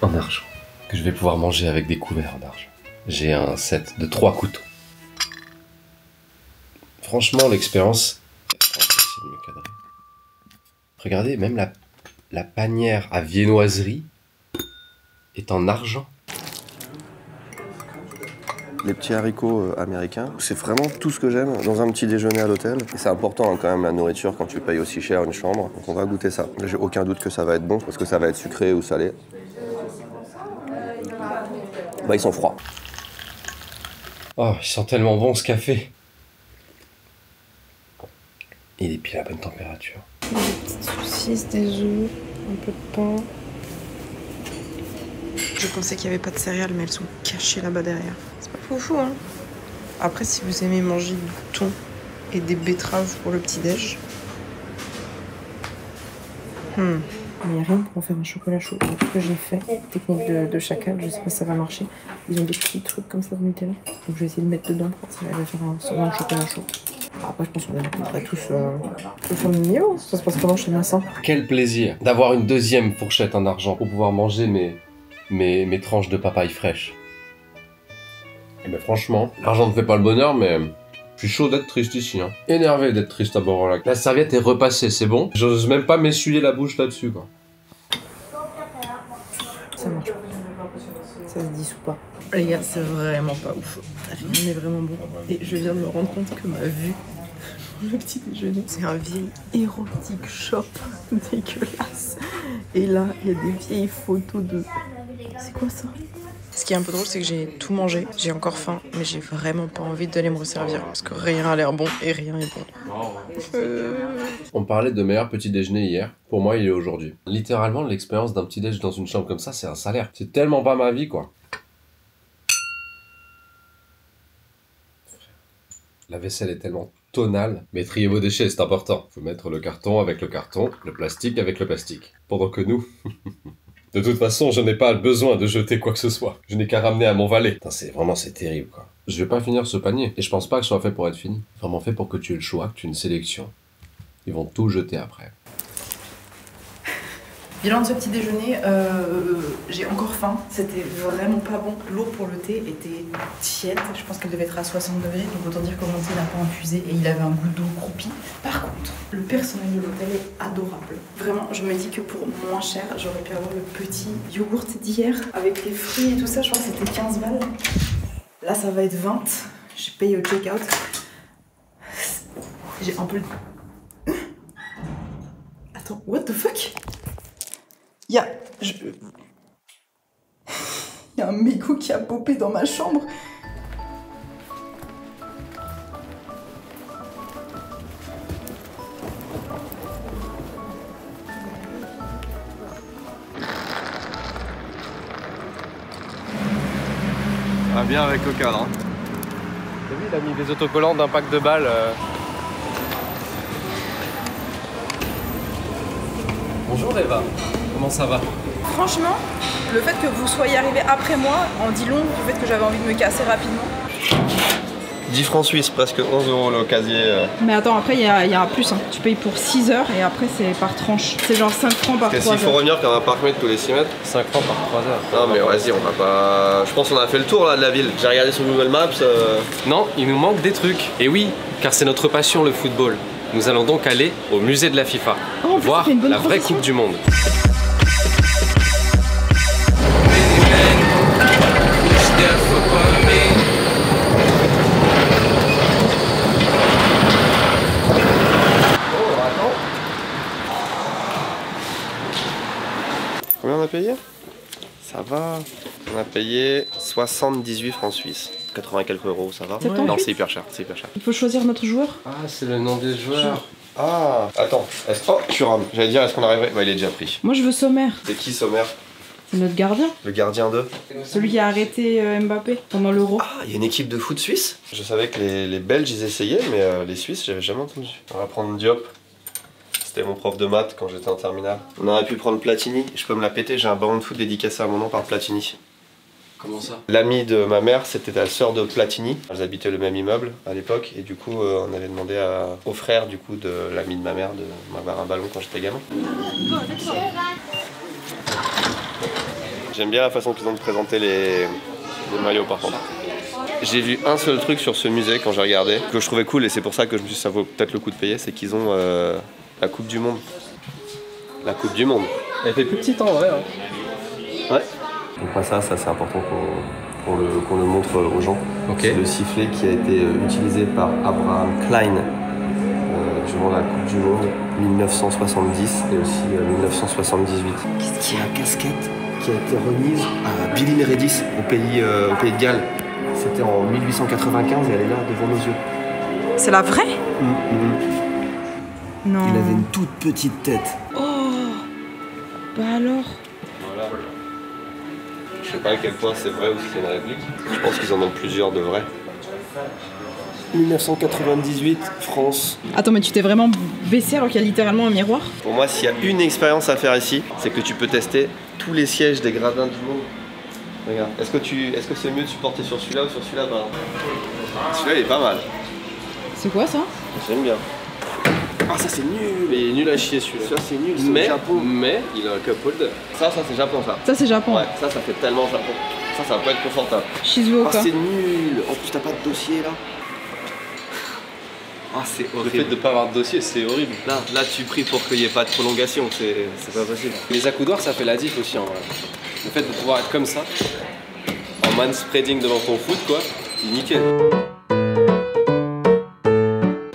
en argent. Que je vais pouvoir manger avec des couverts d'argent. J'ai un set de 3 couteaux. Franchement, l'expérience... Regardez, même la panière à viennoiserie est en argent. Les petits haricots américains, c'est vraiment tout ce que j'aime dans un petit déjeuner à l'hôtel. Et c'est important hein, quand même la nourriture quand tu payes aussi cher une chambre. Donc on va goûter ça. J'ai aucun doute que ça va être bon parce que ça va être sucré ou salé. Bah ils sont froids. Oh, il sent tellement bon ce café. Il est pile à la bonne température. Des petites saucisses, des œufs, un peu de pain. Je pensais qu'il n'y avait pas de céréales, mais elles sont cachées là-bas derrière. C'est pas foufou, hein. Après, si vous aimez manger du thon et des betteraves pour le petit-déj. Mais il n'y a rien pour en faire un chocolat chaud. Donc, ce que j'ai fait, technique de chacal, je sais pas si ça va marcher. Ils ont des petits trucs comme ça de Nutella. Donc je vais essayer de mettre dedans pour que ça va faire un chocolat chaud. Après, je pense qu'on devrait tous le milieu. Ça se passe comment chez Massin? Quel plaisir d'avoir une deuxième fourchette en argent pour pouvoir manger mes tranches de papaye fraîche. Et ben franchement, l'argent ne fait pas le bonheur, mais je suis chaud d'être triste ici. Hein. Énervé d'être triste à Borolac. La serviette est repassée, c'est bon. J'ose même pas m'essuyer la bouche là-dessus, quoi. Ça marche. Ça se dissout pas. Les gars, c'est vraiment pas ouf. Rien n'est vraiment bon. Et je viens de me rendre compte que ma vue, le petit déjeuner, c'est un vieil érotique shop dégueulasse. Et là, il y a des vieilles photos de... C'est quoi ça? Ce qui est un peu drôle, c'est que j'ai tout mangé, j'ai encore faim, mais j'ai vraiment pas envie d'aller me resservir parce que rien a l'air bon et rien est bon. On parlait de meilleur petit déjeuner hier. Pour moi, il est aujourd'hui. Littéralement, l'expérience d'un petit déj dans une chambre comme ça, c'est un salaire. C'est tellement pas ma vie, quoi. La vaisselle est tellement tonale. Mais trier vos déchets, c'est important. Faut mettre le carton avec le carton, le plastique avec le plastique. Pendant que nous... De toute façon, je n'ai pas besoin de jeter quoi que ce soit. Je n'ai qu'à ramener à mon valet. Putain, c'est terrible, quoi. Je vais pas finir ce panier. Et je pense pas que ce soit fait pour être fini. Vraiment fait pour que tu aies le choix, que tu aies une sélection. Ils vont tout jeter après. Bilan de ce petit déjeuner, j'ai encore faim, c'était vraiment pas bon. L'eau pour le thé était tiède, je pense qu'elle devait être à 60 degrés, donc autant dire que mon thé n'a pas infusé et il avait un goût d'eau croupie. Par contre, le personnel de l'hôtel est adorable. Vraiment, je me dis que pour moins cher, j'aurais pu avoir le petit yogourt d'hier avec les fruits et tout ça, je crois que c'était 15 balles. Là, ça va être 20, j'ai payé au check-out. J'ai un peu... Attends, what the fuck? Il y a un mégot qui a popé dans ma chambre. Ça va bien avec le cadre. Hein. T'as vu, il a mis des autocollants d'un pack de balles. Bonjour Eva, comment ça va? Franchement, le fait que vous soyez arrivé après moi en dit long du fait que j'avais envie de me casser rapidement. 10 francs suisses, presque 11 € le casier. Mais attends, après il y a un plus. Hein. Tu payes pour 6 heures et après c'est par tranche. C'est genre 5 francs par 3 heures. S'il faut revenir qu'un appartement tous les 6 mètres 5 francs par 3 heures. Non mais vas-y, on va pas... Je pense qu'on a fait le tour là de la ville. J'ai regardé sur Google Maps. Non, il nous manque des trucs. Et oui, car c'est notre passion le football. Nous allons donc aller au musée de la FIFA, voir la vraie Coupe du Monde. Combien on a payé? Ça va. On a payé 78 francs suisses. 80 et quelques euros, ça va? Non, c'est hyper cher, c'est hyper cher. Il faut choisir notre joueur. Ah, c'est le nom des joueurs. Ah, attends. Oh, tu rames. J'allais dire, est-ce qu'on arriverait? Bah, il est déjà pris. Moi, je veux Sommer. C'est qui, Sommer? C'est notre gardien. Le gardien de? Celui qui a arrêté Mbappé pendant l'Euro. Ah, il y a une équipe de foot suisse? Je savais que les Belges, ils essayaient, mais les Suisses, j'avais jamais entendu. On va prendre Diop. C'était mon prof de maths quand j'étais en terminale. On aurait pu prendre Platini. Je peux me la péter, j'ai un ballon de foot dédicacé à mon nom par Platini. Comment ça? L'amie de ma mère, c'était la sœur de Platini. Elles habitaient le même immeuble à l'époque et du coup on avait demandé au frère du coup de l'amie de ma mère de m'avoir un ballon quand j'étais gamin. J'aime bien la façon qu'ils ont de présenter les maillots par contre. J'ai vu un seul truc sur ce musée quand j'ai regardé, que je trouvais cool et c'est pour ça que je me suis dit ça vaut peut-être le coup de payer, c'est qu'ils ont la Coupe du Monde. La Coupe du Monde. Elle fait plus petite en vrai. Hein. Ouais. Donc ça c'est important qu'on le montre aux gens. Okay. C'est le sifflet qui a été utilisé par Abraham Klein durant la Coupe du Monde 1970 et aussi 1978. Qu'est-ce qu'il y a la casquette qui a été remise à Billy Meredith au pays de Galles. C'était en 1895 et elle est là devant nos yeux. C'est la vraie? Non. Il avait une toute petite tête. Oh. Bah alors. Voilà. Je sais pas à quel point c'est vrai ou si c'est une réplique. Je pense qu'ils en ont plusieurs de vrais. 1998, France. Attends, mais tu t'es vraiment baissé alors qu'il y a littéralement un miroir? Pour moi, s'il y a une expérience à faire ici, c'est que tu peux tester tous les sièges des gradins du monde. Regarde. Est-ce que c'est mieux de supporter sur celui-là ou sur celui-là? Celui-là, il est pas mal. C'est quoi ça? J'aime bien. Ah, ça c'est nul! Mais il est nul à chier celui-là. Ça c'est nul, c'est Japon. Mais il a un cup holder. Ça c'est Japon ça. Ça c'est Japon. Ouais, ça fait tellement Japon. Ça va pas être confortable. Shizuoka. Ah, c'est nul! En plus, t'as pas de dossier là. Ah, c'est horrible. Le fait de pas avoir de dossier, c'est horrible. Là, tu pries pour qu'il n'y ait pas de prolongation, c'est pas possible. Les accoudoirs, ça fait la diff aussi en vrai. Le fait de pouvoir être comme ça, en man spreading devant ton foot, quoi, c'est nickel.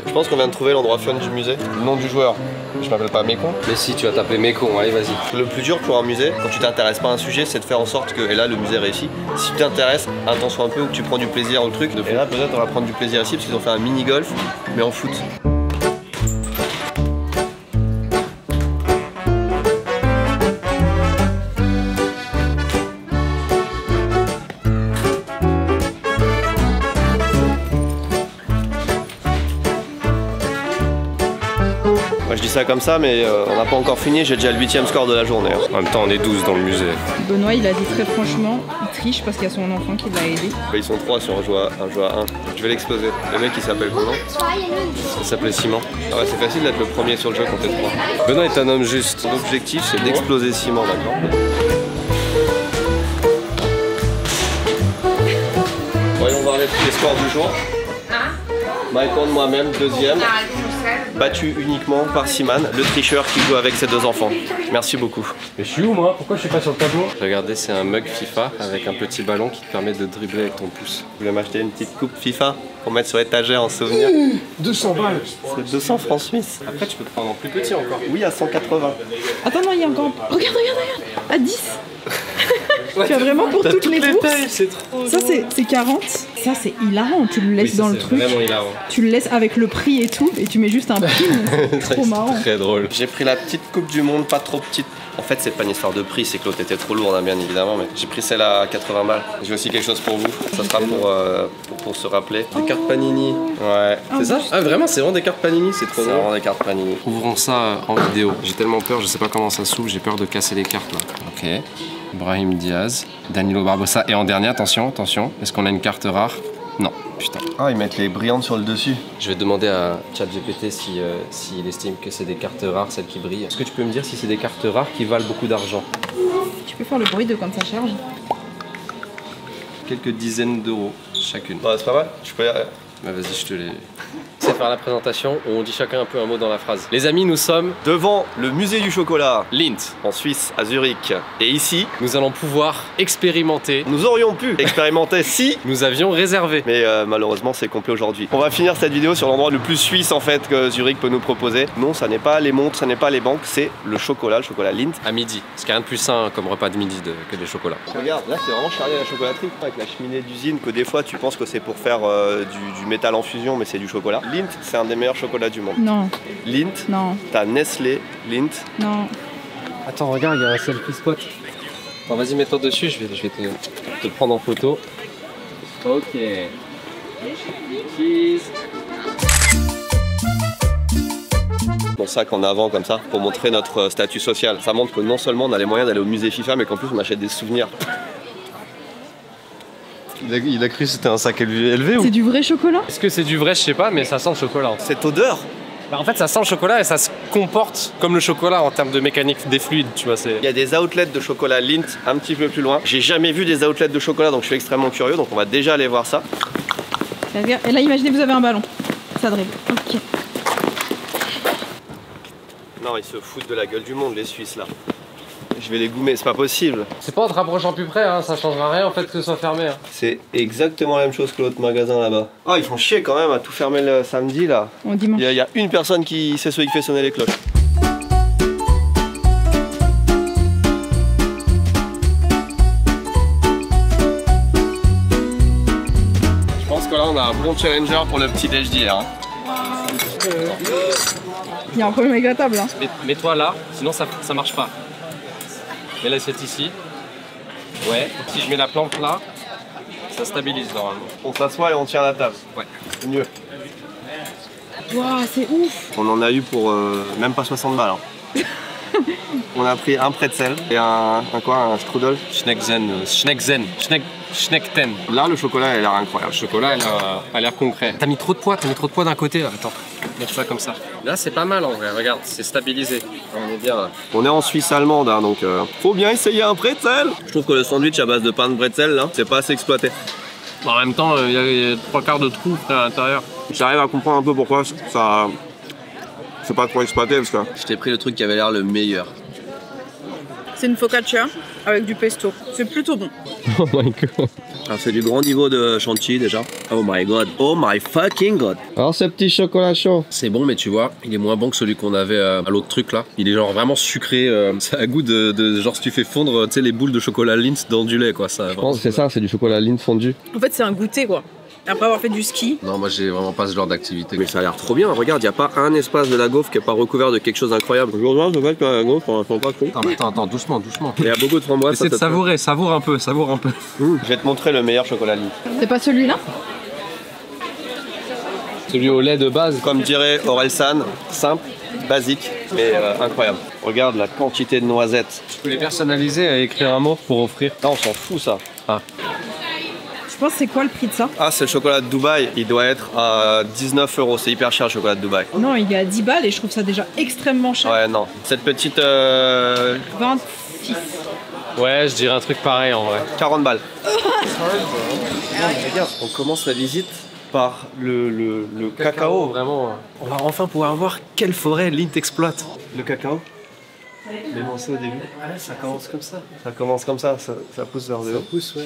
Je pense qu'on vient de trouver l'endroit fun du musée. Le nom du joueur, je m'appelle pas Mécon. Mais si, tu vas t'appeler Mécon, allez vas-y. Le plus dur pour un musée, quand tu t'intéresses pas à un sujet, c'est de faire en sorte que, et là le musée réussit, si tu t'intéresses, attention un peu, ou que tu prends du plaisir au truc, et là peut-être on va prendre du plaisir ici, parce qu'ils ont fait un mini-golf, mais en foot. Moi je dis ça comme ça, mais on n'a pas encore fini, j'ai déjà le 8e score de la journée. En même temps, on est 12 dans le musée. Benoît, il a dit très franchement, il triche parce qu'il y a son enfant qui l'a aidé. Bah, ils sont 3 sur un jeu à 1. Je vais l'exploser. Le mec il s'appelle comment? Il s'appelait Simon. Ah ouais, c'est facile d'être le premier sur le jeu quand t'es 3. Benoît est un homme juste. L'objectif c'est d'exploser Simon maintenant. Voyons voir les scores du jour. Maïkon, moi-même, 2e. Battu uniquement par Siman, le tricheur qui joue avec ses 2 enfants. Merci beaucoup. Mais je suis où moi? Pourquoi je suis pas sur le tableau? Regardez, c'est un mug FIFA avec un petit ballon qui te permet de dribbler avec ton pouce. Vous voulez m'acheter une petite coupe FIFA pour mettre sur l'étagère en souvenir? 200 balles. C'est 200 francs suisses. Après, tu peux te prendre en plus petit encore. Oui, à 180. Attends, non, il y a encore... Regarde, à 10. Tu as vraiment pour toutes les bourses. C'est trop ça c'est 40. Ça c'est hilarant, tu le laisses dans le truc. Vraiment hilarant. Tu le laisses avec le prix et tout et tu mets juste un pin. C'est trop marrant. Très drôle. J'ai pris la petite coupe du monde, pas trop petite. En fait c'est pas une histoire de prix, c'est que l'autre était trop lourde hein, bien évidemment, mais j'ai pris celle-là à 80 balles. J'ai aussi quelque chose pour vous, ça sera pour se rappeler. Des cartes Panini. Ouais. C'est ça? Ah vraiment, c'est vraiment des cartes Panini, c'est trop drôle. C'est vraiment des cartes Panini. Ouvrons ça en vidéo. J'ai tellement peur, je sais pas comment ça s'ouvre, j'ai peur de casser les cartes là. Ok. Brahim Diaz, Danilo Barbosa et en dernier, attention, est-ce qu'on a une carte rare? Non, putain. Ah, ils mettent les brillantes sur le dessus. Je vais demander à ChatGPT s'il estime que c'est des cartes rares, celles qui brillent. Est-ce que tu peux me dire si c'est des cartes rares qui valent beaucoup d'argent? Tu peux faire le bruit de quand ça charge? Quelques dizaines d'euros chacune. Bah, c'est pas mal, je peux y aller. Bah vas-y, je te les... C'est faire la présentation où on dit chacun un peu un mot dans la phrase. Les amis, nous sommes devant le musée du chocolat, Lindt, en Suisse, à Zurich. Et ici, nous allons pouvoir expérimenter. Nous aurions pu expérimenter si nous avions réservé. Mais malheureusement, c'est complet aujourd'hui. On va finir cette vidéo sur l'endroit le plus suisse en fait que Zurich peut nous proposer. Non, ça n'est pas les montres, ça n'est pas les banques, c'est le chocolat Lindt. À midi. Parce qu'il n'y a rien de plus sain comme repas de midi que des chocolats. Regarde, là c'est vraiment charrié à la chocolaterie. Avec la cheminée d'usine que des fois tu penses que c'est pour faire du métal en fusion, mais c'est du chocolat. Lindt, c'est un des meilleurs chocolats du monde. Non. Lindt. Non. T'as Nestlé, Lindt. Non. Attends, regarde, il y a un selfie spot. Bon, vas-y, mets-toi dessus, je vais te prendre en photo. Ok. Cheese. Mon sac en avant comme ça pour montrer notre statut social. Ça montre que non seulement on a les moyens d'aller au musée FIFA, mais qu'en plus on achète des souvenirs. Il a cru que c'était un sac élevé ou... C'est du vrai chocolat? Est-ce que c'est du vrai? Je sais pas, mais ça sent le chocolat. Cette odeur? Bah, en fait, ça sent le chocolat et ça se comporte comme le chocolat en termes de mécanique des fluides, tu vois. Il y a des outlets de chocolat Lindt un petit peu plus loin. J'ai jamais vu des outlets de chocolat, donc je suis extrêmement curieux. Donc on va déjà aller voir ça. Et là, imaginez, vous avez un ballon. Ça dribble. Ok. Non, ils se foutent de la gueule du monde, les Suisses là. Je vais les goumer, c'est pas possible. C'est pas en te rapprochant plus près, hein, ça changera rien en fait que ce soit fermé. Hein. C'est exactement la même chose que l'autre magasin là-bas. Oh, ils font chier quand même à tout fermer le samedi là. On dimanche. Il y a une personne qui sait celui qui fait sonner les cloches. Je pense que là on a un bon challenger pour le petit déj d'hier. Hein. Il y a un problème avec la table. Hein. Mets-toi là, sinon ça marche pas. Mets l'assiette ici. Ouais. Si je mets la plante là, ça stabilise normalement. On s'assoit et on tient la table. Ouais. C'est mieux. Waouh, c'est ouf. On en a eu pour même pas 60 balles. Hein. On a pris un pretzel et un strudel. Schneckten. Là, le chocolat, il a l'air incroyable. Le chocolat, il a l'air concret. T'as mis trop de poids d'un côté là. Attends, mets ça comme ça. Là, c'est pas mal en vrai. Regarde, c'est stabilisé. On est bien là. On est en Suisse allemande, hein, donc faut bien essayer un pretzel. Je trouve que le sandwich à base de pain de pretzel, là, c'est pas assez exploité. En même temps, il y a 3/4 de trous à l'intérieur. J'arrive à comprendre un peu pourquoi ça. C'est pas trop exploité parce que. Je t'ai pris le truc qui avait l'air le meilleur. C'est une focaccia avec du pesto. C'est plutôt bon. Oh my god. Ah, c'est du grand niveau de chantilly déjà. Oh my god. Oh my fucking god. Alors ce petit chocolat chaud. C'est bon, mais tu vois, il est moins bon que celui qu'on avait à l'autre truc là. Il est genre vraiment sucré. Ça a goût de genre si tu fais fondre tu sais, les boules de chocolat Lindt dans du lait quoi. Ça, je pense que c'est ça, c'est du chocolat Lindt fondu. En fait, c'est un goûter quoi. Après avoir fait du ski. Non, moi j'ai vraiment pas ce genre d'activité. Mais ça a l'air trop bien. Regarde, il n'y a pas un espace de la gaufre qui n'est pas recouvert de quelque chose d'incroyable. Je rejoins le fait que la gaufre, on ne pas trop. Attends, doucement. Il y a beaucoup de framboises. Essaye de savourer, savoure un peu. Je vais te montrer le meilleur chocolat Lindt. C'est pas celui-là? Celui au lait de base. Comme dirait Orelsan, simple, basique, mais incroyable. Regarde la quantité de noisettes. Tu peux les personnaliser et écrire un mot pour offrir. Non, on s'en fout ça. Ah. Je pense c'est quoi le prix de ça? Ah, c'est le chocolat de Dubaï. Il doit être à 19 €. C'est hyper cher le chocolat de Dubaï. Non, il est à 10 balles et je trouve ça déjà extrêmement cher. Ouais, non. Cette petite. 26. Ouais, je dirais un truc pareil en vrai. 40 balles. Regarde, on commence la visite par le cacao. Vraiment. On va enfin pouvoir voir quelle forêt Lindt exploite. Le cacao. Mais bon, c'est au début. Ouais, ça commence comme ça. Ça commence comme ça pousse vers le haut. Ça pousse, ouais.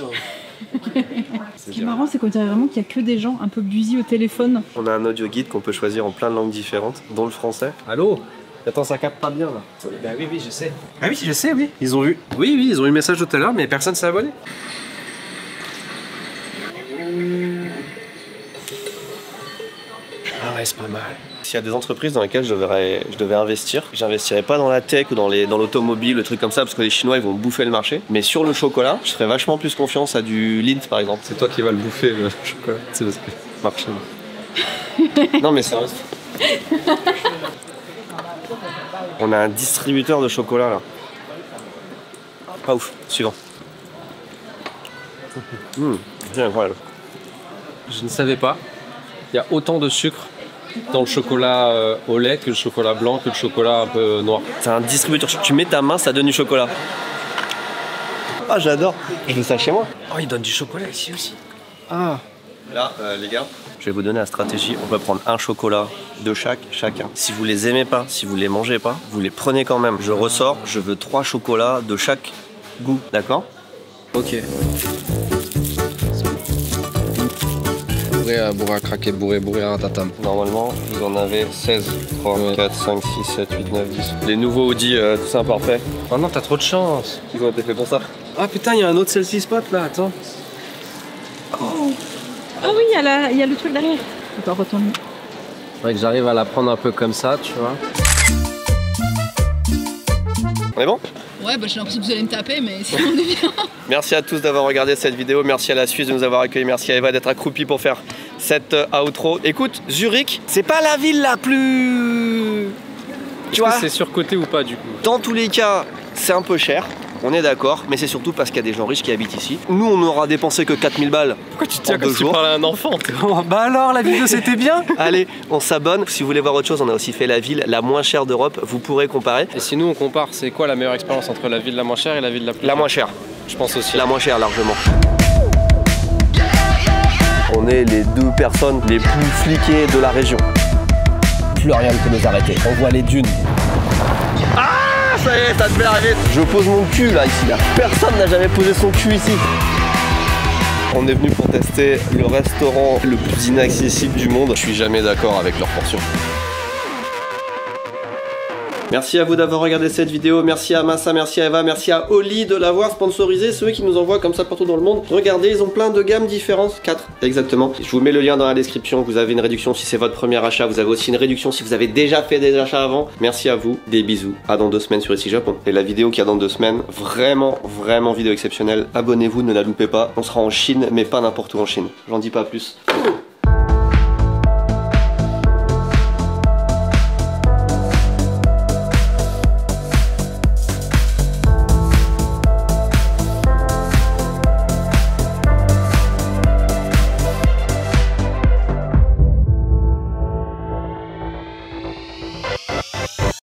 Ce qui est marrant, c'est qu'on dirait vraiment qu'il n'y a que des gens un peu busy au téléphone. On a un audio guide qu'on peut choisir en plein de langues différentes, dont le français. Allô? Attends, ça capte pas bien là. Bah oui, je sais. Ah oui, je sais, oui. Ils ont vu. Oui, ils ont eu le message tout à l'heure, mais personne s'est abonné. Ah ouais, c'est pas mal. S'il y a des entreprises dans lesquelles je devais investir, j'investirais pas dans la tech ou dans l'automobile, le truc comme ça, parce que les Chinois ils vont bouffer le marché. Mais sur le chocolat, je ferais vachement plus confiance à du Lindt par exemple. C'est toi qui vas le bouffer le chocolat. C'est parce que marché. Non mais sérieux. On a un distributeur de chocolat là. Pas ouf. Suivant. C'est incroyable. Je ne savais pas. Il y a autant de sucre dans le chocolat au lait que le chocolat blanc, que le chocolat un peu noir. C'est un distributeur. Tu mets ta main, ça donne du chocolat. Ah, j'adore. Je veux ça chez moi. Oh, il donne du chocolat ici aussi. Ah. Là, les gars, je vais vous donner la stratégie. On peut prendre un chocolat de chacun. Si vous les aimez pas, si vous les mangez pas, vous les prenez quand même. Je ressors, je veux 3 chocolats de chaque goût. D'accord? Ok. Bourré à craquer, bourré à tatam. Normalement, vous en avez 16, 3, 4, 5, 6, 7, 8, 9, 10. Les nouveaux Audi, tout ça imparfait. Oh non, t'as trop de chance. Ils ont été faits pour ça. Ah putain, il y a un autre selfie spot là, attends. Oh. Ah oui, il y a le truc derrière. On va retourner. Faudrait que j'arrive à la prendre un peu comme ça, tu vois. On est bon? Ouais, bah j'ai l'impression que vous allez me taper, mais si on est bien. Merci à tous d'avoir regardé cette vidéo, merci à la Suisse de nous avoir accueillis, merci à Eva d'être accroupie pour faire cette outro. Écoute, Zurich, c'est pas la ville la plus... Tu vois? C'est surcoté ou pas du coup? Dans tous les cas, c'est un peu cher. on est d'accord, mais c'est surtout parce qu'il y a des gens riches qui habitent ici. Nous, on n'aura dépensé que 4000 balles. Pourquoi tu te tiens en 2 comme si tu jours. parlais à un enfant? Bah alors, la vidéo c'était bien. Allez, on s'abonne. Si vous voulez voir autre chose, on a aussi fait la ville la moins chère d'Europe. Vous pourrez comparer. Et si nous on compare, c'est quoi la meilleure expérience entre la ville la moins chère et la ville la plus La moins chère. Je pense aussi. La moins chère, largement. On est les 2 personnes les plus fliquées de la région. Plus rien ne peut nous arrêter. On voit les dunes. Ah, ça y est, ça devait arriver. Je pose mon cul là, ici, là. Personne n'a jamais posé son cul ici. On est venu pour tester le restaurant le plus inaccessible du monde. Je suis jamais d'accord avec leurs portions. Merci à vous d'avoir regardé cette vidéo, merci à Massa, merci à Eva, merci à Oli de l'avoir sponsorisé, ceux qui nous envoient comme ça partout dans le monde. Regardez, ils ont plein de gammes différentes, 4 exactement. Je vous mets le lien dans la description, vous avez une réduction si c'est votre premier achat, vous avez aussi une réduction si vous avez déjà fait des achats avant. Merci à vous, des bisous, à dans 2 semaines sur Ici Japon. Et la vidéo qu'il y a dans 2 semaines, vraiment vidéo exceptionnelle, abonnez-vous, ne la loupez pas. On sera en Chine, mais pas n'importe où en Chine, j'en dis pas plus.